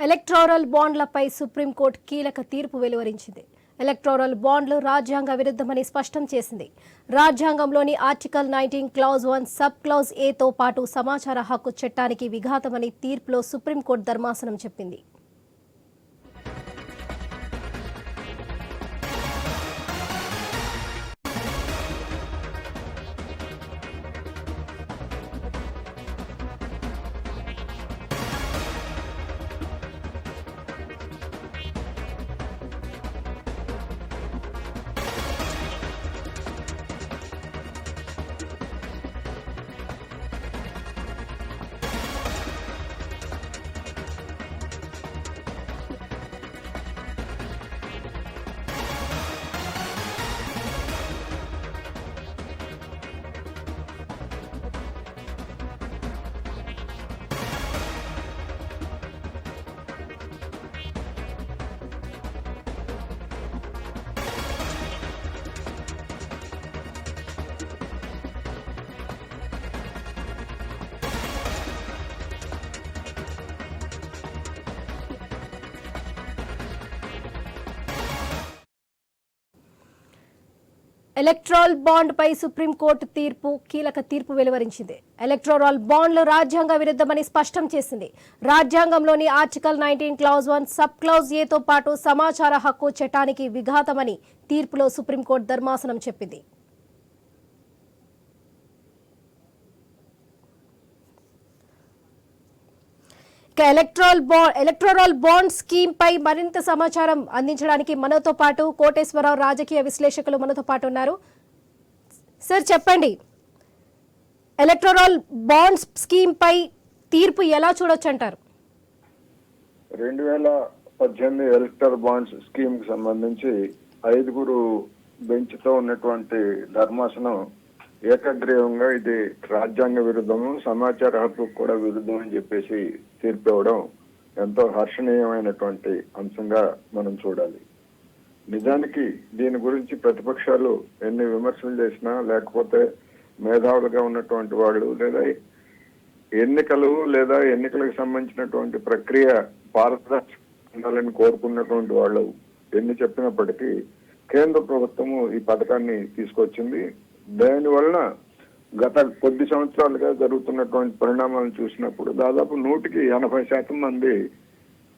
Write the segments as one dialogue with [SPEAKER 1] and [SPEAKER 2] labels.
[SPEAKER 1] Electoral బాండ్లపై supreme court కీలక తీర్పు వెలువరించింది. ఎలక్టోరల్ బాండ్లు రాజ్యాంగ విరుద్ధమని స్పష్టం చేసింది. రాజ్యాంగంలోని ఆర్టికల్ 19 క్లాజ్ 1 సబ్ క్లాజ్ ఏతో పాటు సమాచార హక్కు చట్టానికి విఘాతమని తీర్పులో సుప్రీంకోర్టు ధర్మాసనం చెప్పింది. ఎలక్టోరల్ బాండ్ పై సుప్రీంకోర్టు కీలక తీర్పు వెలువరించింది. ఎలక్టోరల్ బాండ్లు రాజ్యాంగ విరుద్ధమని స్పష్టం చేసింది. రాజ్యాంగంలోని ఆర్టికల్ 19 క్లాజ్ 1 సబ్ క్లాజ్ ఏతో పాటు సమాచార హక్కు చట్టానికి విఘాతమని తీర్పులో సుప్రీంకోర్టు ధర్మాసనం చెప్పింది. ఎలక్టోరల్ బాండ్ స్కీమ్ పై మరింత సమాచారం అందించడానికి మనతో పాటు కోటేశ్వరరావు రాజకీయ విశ్లేషకులు మనతో పాటు ఉన్నారు. సార్ చెప్పండి, ఎలక్టోరల్ బాండ్ స్కీమ్ పై తీర్పు ఎలా చూడొచ్చు అంటారు?
[SPEAKER 2] 2018 ఎలక్టోరల్ బాండ్స్ స్కీమ్ కి సంబంధించి 5 బెంచ్ తో ఉన్నటువంటి ధర్మాసనం ఏకగ్రీవంగా ఇది రాజ్యాంగ విరుద్ధము, సమాచార హక్కు కూడా విరుద్ధం అని చెప్పేసి తీర్పు ఇవ్వడం ఎంతో హర్షణీయమైనటువంటి అంశంగా మనం చూడాలి. నిజానికి దీని గురించి ప్రతిపక్షాలు ఎన్ని విమర్శలు చేసినా, లేకపోతే మేధావులుగా ఉన్నటువంటి వాళ్ళు లేదా ఎన్నికలకు సంబంధించినటువంటి ప్రక్రియ పారదర్శకంగా కోరుకున్నటువంటి వాళ్ళు ఎన్ని చెప్పినప్పటికీ కేంద్ర ప్రభుత్వము ఈ పథకాన్ని తీసుకొచ్చింది. దాని వలన గత కొద్ది సంవత్సరాలుగా జరుగుతున్నటువంటి పరిణామాలను చూసినప్పుడు దాదాపు 180% మంది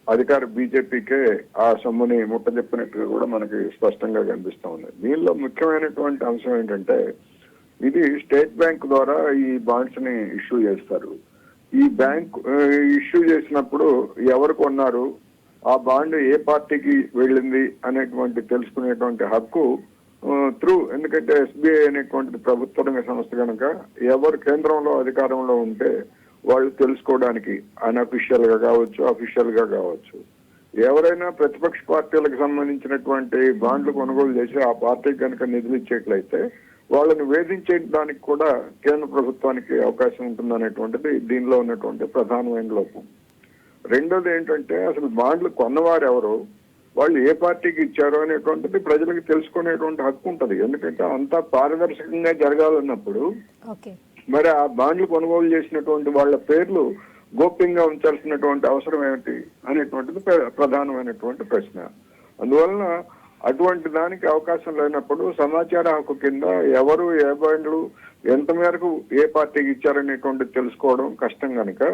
[SPEAKER 2] అధికార బీజేపీకే ఆ సొమ్ముని ముట్టజెప్పినట్టుగా కూడా మనకి స్పష్టంగా కనిపిస్తా ఉంది. దీనిలో ముఖ్యమైనటువంటి అంశం ఏంటంటే, ఇది స్టేట్ బ్యాంక్ ద్వారా ఈ బాండ్స్ ని ఇష్యూ చేస్తారు. ఈ బ్యాంక్ ఇష్యూ చేసినప్పుడు ఎవరు కొన్నారు, ఆ బాండ్ ఏ పార్టీకి వెళ్ళింది అనేటువంటి తెలుసుకునేటువంటి హక్కు ఎందుకంటే ఎస్బీఐ అనేటువంటిది ప్రభుత్వ రంగ సంస్థ కనుక ఎవరు కేంద్రంలో అధికారంలో ఉంటే వాళ్ళు తెలుసుకోవడానికి అన్అఫీషియల్ గా కావచ్చు, అఫీషియల్ గా కావచ్చు, ఎవరైనా ప్రతిపక్ష పార్టీలకు సంబంధించినటువంటి బాండ్లు కొనుగోలు చేసి ఆ పార్టీకి కనుక నిధులు ఇచ్చేట్లయితే వాళ్ళని వేధించడానికి కూడా కేంద్ర ప్రభుత్వానికి అవకాశం ఉంటుందనేటువంటిది దీనిలో ఉన్నటువంటి ప్రధానమైన లోపం. రెండోది ఏంటంటే, అసలు బాండ్లు కొన్నవారు ఎవరు, వాళ్ళు ఏ పార్టీకి ఇచ్చారో అనేటువంటిది ప్రజలకు తెలుసుకునేటువంటి హక్కు ఉంటుంది. ఎందుకంటే అంతా పారదర్శకంగా జరగాలన్నప్పుడు మరి ఆ బాండ్లు కొనుగోలు చేసినటువంటి వాళ్ళ పేర్లు గోప్యంగా ఉంచాల్సినటువంటి అవసరం ఏమిటి అనేటువంటిది ప్రధానమైనటువంటి ప్రశ్న. అందువలన అటువంటి దానికి అవకాశం లేనప్పుడు సమాచార హక్కు కింద ఎవరు ఏ బాండ్లు ఎంత మేరకు ఏ పార్టీకి ఇచ్చారనేటువంటిది తెలుసుకోవడం కష్టం కనుక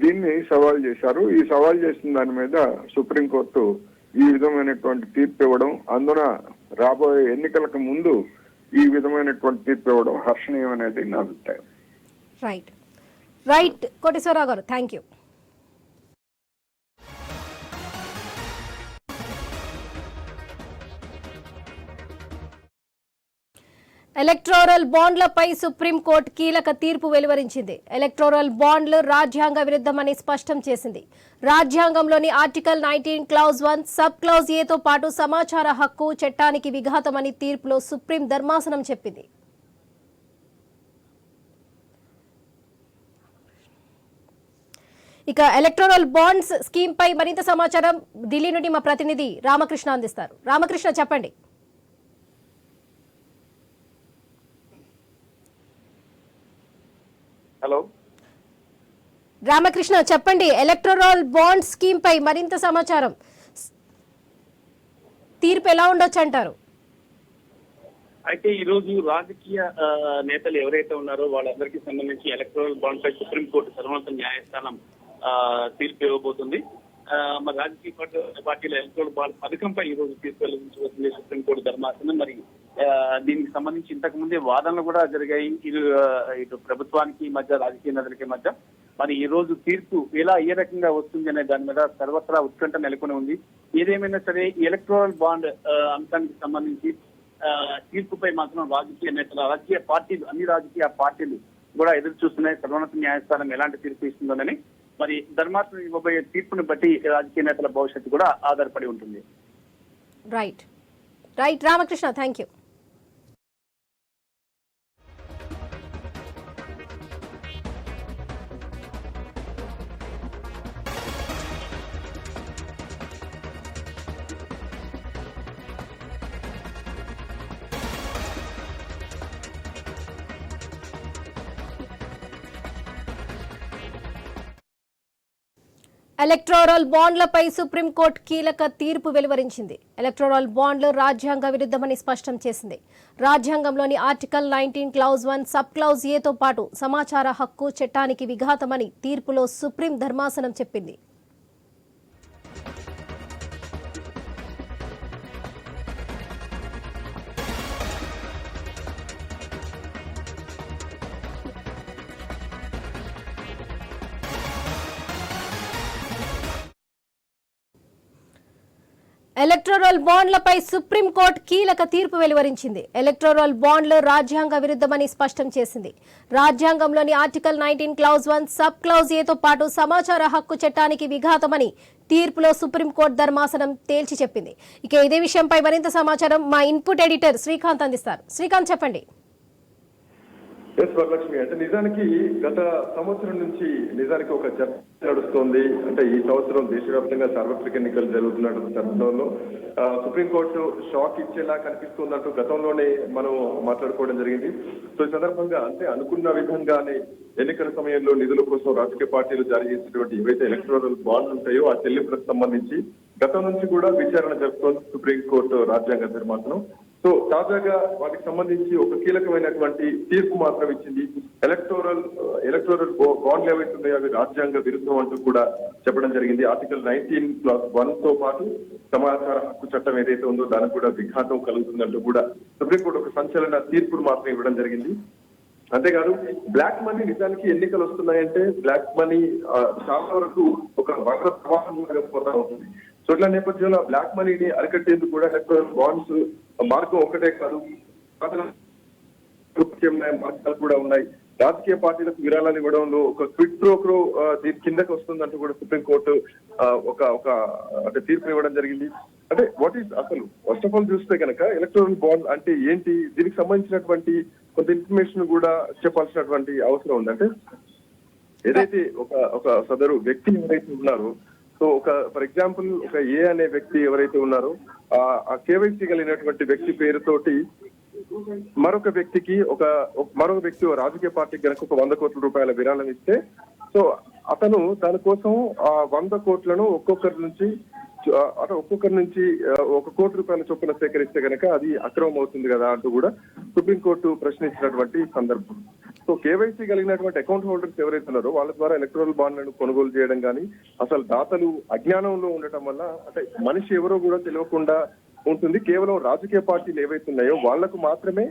[SPEAKER 2] దీన్ని సవాల్ చేశారు. ఈ సవాల్ చేసిన దాని మీద సుప్రీంకోర్టు ఈ విధమైనటువంటి తీర్పు ఇవ్వడం, అందున రాబోయే ఎన్నికలకు ముందు ఈ విధమైనటువంటి తీర్పు ఇవ్వడం హర్షణీయం అనేది నా అభిప్రాయం.
[SPEAKER 1] రైట్ కోటేశ్వరరావు గారు, థ్యాంక్ యూ. ఎలక్టోరల్ బాండ్లపై సుప్రీంకోర్టు కీలక తీర్పు వెలువరించింది. ఎలక్టోరల్ బాండ్లు రాజ్యాంగ విరుద్ధమని స్పష్టం చేసింది. రాజ్యాంగంలోని ఆర్టికల్ 19 క్లాజ్ 1 సబ్ క్లాజ్ ఏతో పాటు సమాచార హక్కు చట్టానికి విఘాతమని తీర్పులో సుప్రీం ధర్మాసనం చెప్పింది. ఇక ఎలక్టోరల్ బాండ్స్ స్కీమ్ పై మరింత సమాచారం ఢిల్లీ నుండి మా ప్రతినిధి రామకృష్ణ అందిస్తారు. రామకృష్ణ, చెప్పండి.
[SPEAKER 3] హలో
[SPEAKER 1] రామకృష్ణ చెప్పండి, ఎలక్టోరల్ బాండ్ స్కీమ్ పై మరింత సమాచారం, తీర్పు ఎలా ఉండొచ్చు అంటారు?
[SPEAKER 3] అయితే ఈ రోజు రాజకీయ నేతలు ఎవరైతే ఉన్నారో వాళ్ళందరికీ సంబంధించి ఎలక్టోరల్ బాండ్ పై సుప్రీంకోర్టు సర్వోన్నత న్యాయస్థానం తీర్పు ఇవ్వబోతుంది. మరి రాజకీయ పార్టీల ఎలక్టోరల్ బాండ్ పథకంపై ఈ రోజు తీర్పు వెల్లడించబోతుంది సుప్రీంకోర్టు ధర్మాసనం. మరి దీనికి సంబంధించి ఇంతకు ముందే వాదనలు కూడా జరిగాయి ఇటు ప్రభుత్వానికి మధ్య, రాజకీయ నేతలకి మధ్య. మరి ఈ రోజు తీర్పు ఎలా ఏ రకంగా వస్తుంది అనే దాని మీద సర్వత్రా ఉత్కంఠ నెలకొని ఉంది. ఏదేమైనా సరే ఈ ఎలక్టోరల్ బాండ్ అంశానికి సంబంధించి తీర్పుపై మాత్రం రాజకీయ నేతలు, రాజకీయ పార్టీలు, అన్ని రాజకీయ పార్టీలు కూడా ఎదురు చూస్తున్నాయి రాజకీయ న్యాయస్థానం ఎలాంటి తీర్పు ఇస్తుందోనని. మరి ధర్మాసనం ఇవ్వబోయే తీర్పును బట్టి రాజకీయ నేతల భవిష్యత్తు కూడా ఆధారపడి ఉంటుంది.
[SPEAKER 1] Right Ramakrishna, thank you. Electoral బాండ్లపై సుప్రీంకోర్టు కీలక తీర్పు వెలువరించింది. ఎలక్టోరల్ బాండ్లు రాజ్యాంగ విరుద్ధమని స్పష్టం చేసింది. రాజ్యాంగంలోని ఆర్టికల్ 19 క్లౌజ్ 1 సబ్ క్లౌజ్ ఏతో పాటు సమాచార హక్కు చట్టానికి విఘాతమని తీర్పులో సుప్రీం ధర్మాసనం చెప్పింది. ఎలక్టోరల్ బాండ్లపై సుప్రీంకోర్టు కీలక తీర్పు వెలువరించింది. ఎలక్టోరల్ బాండ్లు రాజ్యాంగ విరుద్ధమని స్పష్టం చేసింది. రాజ్యాంగంలోని ఆర్టికల్ 19 క్లౌజ్ 1 సబ్ క్లౌజ్ ఏతో పాటు సమాచార హక్కు చట్టానికి విఘాతమని తీర్పులో సుప్రీంకోర్టు ధర్మాసనం తేల్చి చెప్పింది. ఇక ఇదే విషయంపై మరింత సమాచారం మా ఇన్పుట్ ఎడిటర్ శ్రీకాంత్ అందిస్తారు. శ్రీకాంత్, చెప్పండి.
[SPEAKER 4] వరలక్ష్మి, అంటే నిజానికి గత సంవత్సరం నుంచి నిజానికి ఒక చర్చ నడుస్తోంది. అంటే ఈ సంవత్సరం దేశవ్యాప్తంగా సార్వత్రిక ఎన్నికలు జరుగుతున్నటువంటి తరుణంలో సుప్రీంకోర్టు షాక్ ఇచ్చేలా కనిపిస్తుందంటూ గతంలోనే మనం మాట్లాడుకోవడం జరిగింది. సో ఈ సందర్భంగా అంటే అనుకున్న విధంగానే ఎన్నికల సమయంలో నిధుల కోసం రాజకీయ పార్టీలు జారీ చేసినటువంటి ఏవైతే ఎలక్టోరల్ బాండ్లు ఉంటాయో ఆ చెల్లింపులకు సంబంధించి గతం నుంచి కూడా విచారణ జరుపుతోంది సుప్రీంకోర్టు రాజ్యాంగ ధర్మాసనం. సో తాజాగా వాటికి సంబంధించి ఒక కీలకమైనటువంటి తీర్పు మాత్రం ఇచ్చింది. ఎలక్టోరల్ బాండ్లు ఏవైతే ఉన్నాయో అవి రాజ్యాంగ విరుద్ధం అంటూ కూడా చెప్పడం జరిగింది. ఆర్టికల్ 19 క్లాస్ 1 తో పాటు సమాచార హక్కు చట్టం ఏదైతే ఉందో దానికి కూడా విఘాతం కలుగుతుందంటూ కూడా సుప్రీంకోర్టు ఒక సంచలన తీర్పును మాత్రం ఇవ్వడం జరిగింది. అంతేకాదు బ్లాక్ మనీ, నిజానికి ఎన్నికలు వస్తున్నాయంటే బ్లాక్ మనీ చాలా వరకు ఒక వక్ర ప్రవాహంగా పోతా ఉంటుంది. సో ఇట్లా నేపథ్యంలో బ్లాక్ మనీని అరికట్టేందుకు కూడా ఎలక్టోరల్ బాండ్స్ మార్గం ఒకటే కాదు, మార్గాలు కూడా ఉన్నాయి. రాజకీయ పార్టీలకు విరాళాలు ఇవ్వడంలో ఒక క్విడ్ ప్రో క్రో దీని కిందకి వస్తుందంటూ కూడా సుప్రీంకోర్టు ఒక అంటే తీర్పు ఇవ్వడం జరిగింది. అంటే వాట్ ఈస్ అసలు ఫస్ట్ ఆఫ్ ఆల్ చూస్తే కనుక ఎలక్టోరల్ బాండ్ అంటే ఏంటి, దీనికి సంబంధించినటువంటి కొంత ఇన్ఫర్మేషన్ కూడా చెప్పాల్సినటువంటి అవసరం ఉంది. అంటే ఏదైతే ఒక సదరు వ్యక్తి ఎవరైతే ఉన్నారో, సో ఒక ఫర్ ఎగ్జాంపుల్ ఒక ఏ అనే వ్యక్తి ఎవరైతే ఉన్నారో ఆ కేవైసీ కలిగినటువంటి వ్యక్తి పేరుతోటి మరొక వ్యక్తి రాజకీయ పార్టీకి కనుక ఒక 100 కోట్ల రూపాయల విరాళం ఇస్తే, సో అతను దానికోసం ఆ 100 కోట్లను ఒక్కొక్కరి నుంచి 1 కోటి రూపాయల చొప్పున సేకరిస్తే కనుక అది అక్రమం అవుతుంది కదా అంటూ కూడా సుప్రీంకోర్టు ప్రశ్నించినటువంటి సందర్భం. సో కేవైసీ కలిగినటువంటి అకౌంట్ హోల్డర్స్ ఎవరైతే ఉన్నారో వాళ్ళ ద్వారా ఎలక్టోరల్ బాండ్లను కొనుగోలు చేయడం కానీ, అసలు దాతలు అజ్ఞానంలో ఉండటం వల్ల అంటే మనిషి ఎవరో కూడా తెలియకుండా ఉంటుంది. కేవలం రాజకీయ పార్టీలు ఏవైతే ఉన్నాయో వాళ్లకు మాత్రమే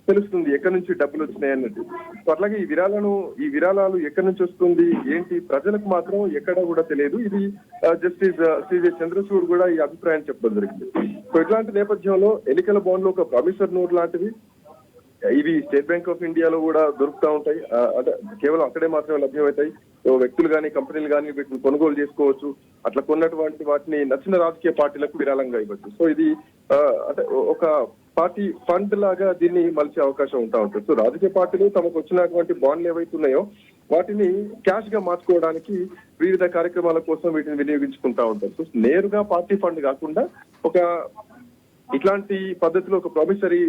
[SPEAKER 4] తెలుస్తుంది ఎక్కడి నుంచి డబ్బులు వచ్చినాయి అన్నట్టు. సో అట్లాగే ఈ విరాళాలు ఎక్కడి నుంచి వస్తుంది ఏంటి ప్రజలకు మాత్రం ఎక్కడ కూడా తెలియదు. ఇది జస్టిస్ సిజే చంద్రచూడ్ కూడా ఈ అభిప్రాయం చెప్పడం జరిగింది. సో ఇట్లాంటి నేపథ్యంలో ఎన్నికల బాండ్లు ఒక ప్రామిసర్ నోట్ లాంటివి, ఇవి స్టేట్ బ్యాంక్ ఆఫ్ ఇండియాలో కూడా దొరుకుతూ ఉంటాయి. అంటే కేవలం అక్కడే మాత్రమే లభ్యమవుతాయి. వ్యక్తులు కానీ కంపెనీలు కానీ వీటిని కొనుగోలు చేసుకోవచ్చు. అట్లా కొన్నటువంటి వాటిని నచ్చిన రాజకీయ పార్టీలకు విరాళంగా ఇవ్వచ్చు. సో ఇది అంటే ఒక పార్టీ ఫండ్ లాగా దీన్ని మలిచే అవకాశం ఉంటుంది. సో రాజకీయ పార్టీలు తమకు వచ్చినటువంటి బాండ్లు ఏవైతే ఉన్నాయో వాటిని క్యాష్ గా మార్చుకోవడానికి వివిధ కార్యక్రమాల కోసం వీటిని వినియోగించుకుంటా ఉంటారు. సో నేరుగా పార్టీ ఫండ్ కాకుండా ఒక ఇట్లాంటి పద్ధతిలో ఒక ప్రామిసరీ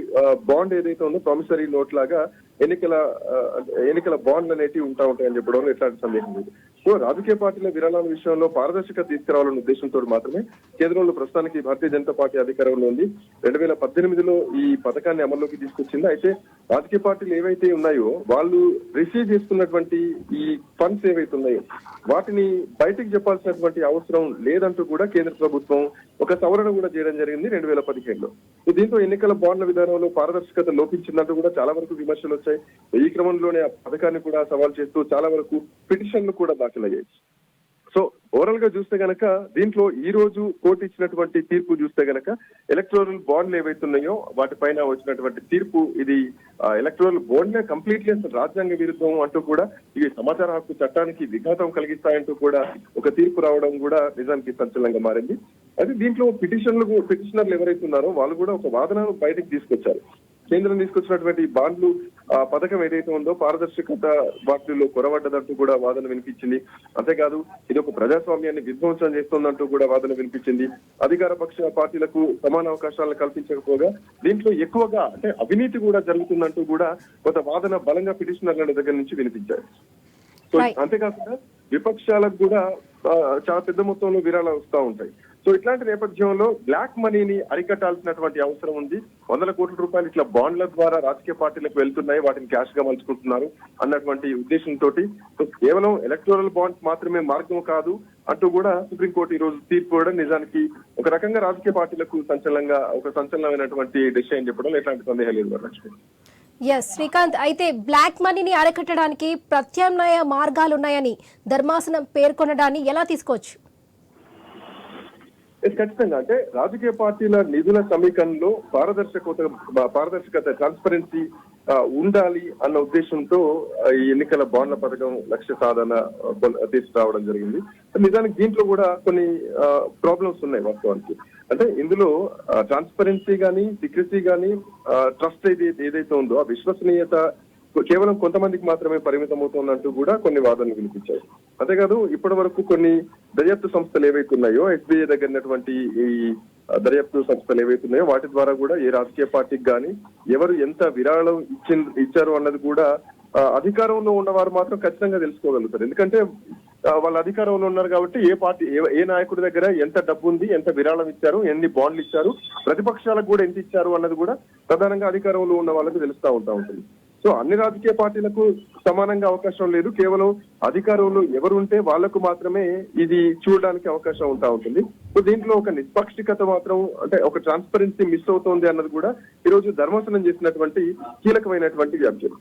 [SPEAKER 4] బాండ్ ఏదైతే ఉందో ప్రామిసరీ నోట్ లాగా ఎన్నికల బాండ్లు అనేటివి ఉంటాయని చెప్పడంలో ఎట్లాంటి సందేహం లేదు. సో రాజకీయ పార్టీల విరాళాల విషయంలో పారదర్శకత తీసుకురావాలన్న ఉద్దేశంతో మాత్రమే కేంద్రంలో ప్రస్తుతానికి భారతీయ జనతా పార్టీ అధికారంలో ఉంది. 2018లో ఈ పథకాన్ని అమల్లోకి తీసుకొచ్చింది. అయితే రాజకీయ పార్టీలు ఏవైతే ఉన్నాయో వాళ్ళు రిసీవ్ చేసుకున్నటువంటి ఈ ఫండ్స్ ఏవైతే ఉన్నాయో వాటిని బయటికి చెప్పాల్సినటువంటి అవసరం లేదంటూ కూడా కేంద్ర ప్రభుత్వం ఒక సవరణ కూడా చేయడం జరిగింది 2015లో. దీంతో ఎన్నికల బాండ్ల విధానంలో పారదర్శకత లోపించిందంటూ కూడా చాలా వరకు విమర్శలు వచ్చాయి. ఈ క్రమంలోనే ఆ పథకాన్ని కూడా సవాల్ చేస్తూ చాలా వరకు పిటిషన్లు కూడా దాఖలయ్యాయి. సో ఓవరాల్ గా చూస్తే గనక దీంట్లో ఈ రోజు కోర్టు ఇచ్చినటువంటి తీర్పు చూస్తే గనక ఎలక్టోరల్ బాండ్లు ఏవైతున్నాయో వాటిపైన వచ్చినటువంటి తీర్పు ఇది ఎలక్టోరల్ బాండ్లే కంప్లీట్లీ అసలు రాజ్యాంగ విరుద్ధం అంటూ కూడా ఇవి సమాచార హక్కు చట్టానికి విఘాతం కలిగిస్తాయంటూ కూడా ఒక తీర్పు రావడం కూడా నిజానికి సంచలనంగా మారింది. అయితే దీంట్లో పిటిషనర్లు ఎవరైతే ఉన్నారో వాళ్ళు కూడా ఒక వాదనను బయటకు తీసుకొచ్చారు. కేంద్రం తీసుకొచ్చినటువంటి బాండ్లు పథకం ఏదైతే ఉందో పారదర్శకత వాటిలో కొరవడ్డదంటూ కూడా వాదన వినిపించింది. అంతేకాదు ఇది ఒక ప్రజాస్వామ్యాన్ని విధ్వంసం చేస్తుందంటూ కూడా వాదన వినిపించింది. అధికార పక్ష పార్టీలకు సమాన అవకాశాలను కల్పించకపోగా దీంట్లో ఎక్కువగా అంటే అవినీతి కూడా జరుగుతుందంటూ కూడా కొంత వాదన బలంగా పిటిషనర్ల దగ్గర నుంచి వినిపించారు. సో అంతేకాకుండా విపక్షాలకు కూడా చాలా పెద్ద మొత్తంలో విరాళాలు వస్తూ ఉంటాయి. సో ఇట్లాంటి నేపథ్యంలో బ్లాక్ మనీని అరికట్టాల్సినటువంటి అవసరం ఉంది. 100 కోట్ల రూపాయలు ఇట్లా బాండ్ల ద్వారా రాజకీయ పార్టీలకు వెళ్తున్నాయి, వాటిని క్యాష్ గా మలుచుకుంటున్నారు అన్నటువంటి ఉద్దేశంతో కేవలం ఎలక్టోరల్ బాండ్స్ మాత్రమే మార్గం కాదు అంటూ కూడా సుప్రీంకోర్టు ఈ రోజు తీర్పు ఇవ్వడం నిజానికి ఒక రకంగా రాజకీయ పార్టీలకు సంచలనమైనటువంటి డెసిషన్ చెప్పడం ఎట్లాంటి సందేహం లేదు లక్ష్మి.
[SPEAKER 1] ఎస్ శ్రీకాంత్, అయితే బ్లాక్ మనీని అరికట్టడానికి ప్రత్యామ్నాయ మార్గాలు ఉన్నాయని ధర్మాసనం పేర్కొనడాన్ని ఎలా తీసుకోవచ్చు?
[SPEAKER 4] ఖచ్చితంగా అంటే రాజకీయ పార్టీల నిధుల సమీకరణలో పారదర్శకత ట్రాన్స్పరెన్సీ ఉండాలి అన్న ఉద్దేశంతో ఈ ఎన్నికల బాండ్ల పథకం లక్ష్య సాధన తీసుకురావడం జరిగింది. నిజానికి దీంట్లో కూడా కొన్ని ప్రాబ్లమ్స్ ఉన్నాయి వాస్తవానికి. అంటే ఇందులో ట్రాన్స్పరెన్సీ గానీ సీక్రెసీ గానీ ట్రస్ట్ ఏదైతే ఉందో ఆ విశ్వసనీయత కేవలం కొంతమందికి మాత్రమే పరిమితం అవుతుందంటూ కూడా కొన్ని వాదనలు వినిపించాయి. అంతేకాదు ఇప్పటి వరకు కొన్ని దర్యాప్తు సంస్థలు ఏవైతే ఉన్నాయో ఎస్బీఐ దగ్గర ఉన్నటువంటి ఈ దర్యాప్తు సంస్థలు ఏవైతే ఉన్నాయో వాటి ద్వారా కూడా ఏ రాజకీయ పార్టీకి కానీ ఎవరు ఎంత విరాళం ఇచ్చారు అన్నది కూడా అధికారంలో ఉన్నవారు మాత్రం ఖచ్చితంగా తెలుసుకోగలుగుతారు. ఎందుకంటే వాళ్ళ అధికారంలో ఉన్నారు కాబట్టి ఏ పార్టీ ఏ నాయకుడి దగ్గర ఎంత డబ్బు ఉంది, ఎంత విరాళం ఇచ్చారు, ఎన్ని బాండ్లు ఇచ్చారు, ప్రతిపక్షాలకు కూడా ఎంత ఇచ్చారు అన్నది కూడా ప్రధానంగా అధికారంలో ఉన్న వాళ్ళకి తెలుస్తూ ఉంటుంది. సో అన్ని రాజకీయ పార్టీలకు సమానంగా అవకాశం లేదు. కేవలం అధికారంలో ఎవరు ఉంటే వాళ్లకు మాత్రమే ఇది చూడడానికి అవకాశం ఉంటుంది. సో దీంట్లో ఒక నిష్పాక్షికత మాత్రం అంటే ఒక ట్రాన్స్పరెన్సీ మిస్ అవుతోంది అన్నది కూడా ఈ రోజు ధర్మాసనం చేసినటువంటి కీలకమైనటువంటి వ్యాఖ్యలు.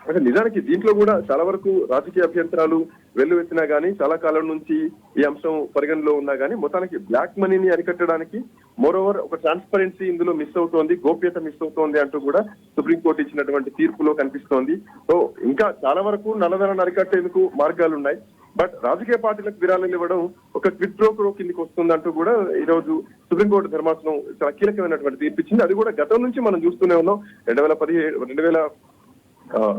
[SPEAKER 4] అంటే నిజానికి దీంట్లో కూడా చాలా వరకు రాజకీయ అభ్యంతరాలు వెల్లువెత్తినా గానీ చాలా కాలం నుంచి ఈ అంశం పరిగణలో ఉన్నా గానీ మొత్తానికి బ్లాక్ మనీని అరికట్టడానికి మోరోవర్ ఒక ట్రాన్స్పరెన్సీ ఇందులో మిస్ అవుతోంది, గోప్యత మిస్ అవుతోంది అంటూ కూడా సుప్రీంకోర్టు ఇచ్చినటువంటి తీర్పులో కనిపిస్తోంది. సో ఇంకా చాలా వరకు నల్లధనాన్ని అరికట్టేందుకు మార్గాలు ఉన్నాయి. బట్ రాజకీయ పార్టీలకు విరాళాలు ఇవ్వడం ఒక క్విడ్ ప్రో క్వో కిందికి వస్తుందంటూ కూడా ఈ రోజు సుప్రీంకోర్టు ధర్మాసనం చాలా కీలకమైనటువంటి తీర్పు ఇచ్చింది. అది కూడా గతం నుంచి మనం చూస్తూనే ఉన్నాం.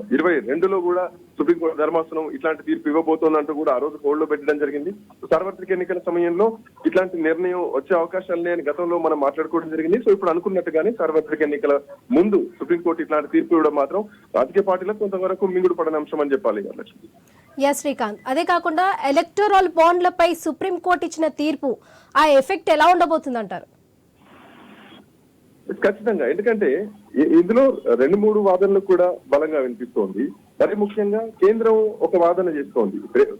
[SPEAKER 4] 2022లో కూడా సుప్రీంకోర్టు ధర్మాసనం ఇట్లాంటి తీర్పు ఇవ్వబోతోందంటూ కూడా ఆ రోజు హోల్డ్ లో పెట్టడం జరిగింది. సార్వత్రిక ఎన్నికల సమయంలో ఇట్లాంటి నిర్ణయం వచ్చే అవకాశాలు లేని గతంలో మనం మాట్లాడుకోవడం జరిగింది. సో ఇప్పుడు అనుకున్నట్టుగానే సార్వత్రిక ఎన్నికల ముందు సుప్రీంకోర్టు ఇట్లాంటి తీర్పు ఇవ్వడం మాత్రం రాజకీయ పార్టీలకు కొంతవరకు మింగుడు పడని అంశం అని చెప్పాలి.
[SPEAKER 1] ఎస్ శ్రీకాంత్, అదే కాకుండా ఎలక్టోరల్ బాండ్లపై సుప్రీంకోర్టు ఇచ్చిన తీర్పు ఆ ఎఫెక్ట్ ఎలా ఉండబోతుంది అంటారు?
[SPEAKER 4] ఖచ్చితంగా, ఎందుకంటే ఇందులో 2-3 వాదనలు కూడా బలంగా వినిపిస్తోంది. మరి ముఖ్యంగా కేంద్రం ఒక వాదన చేస్తోంది.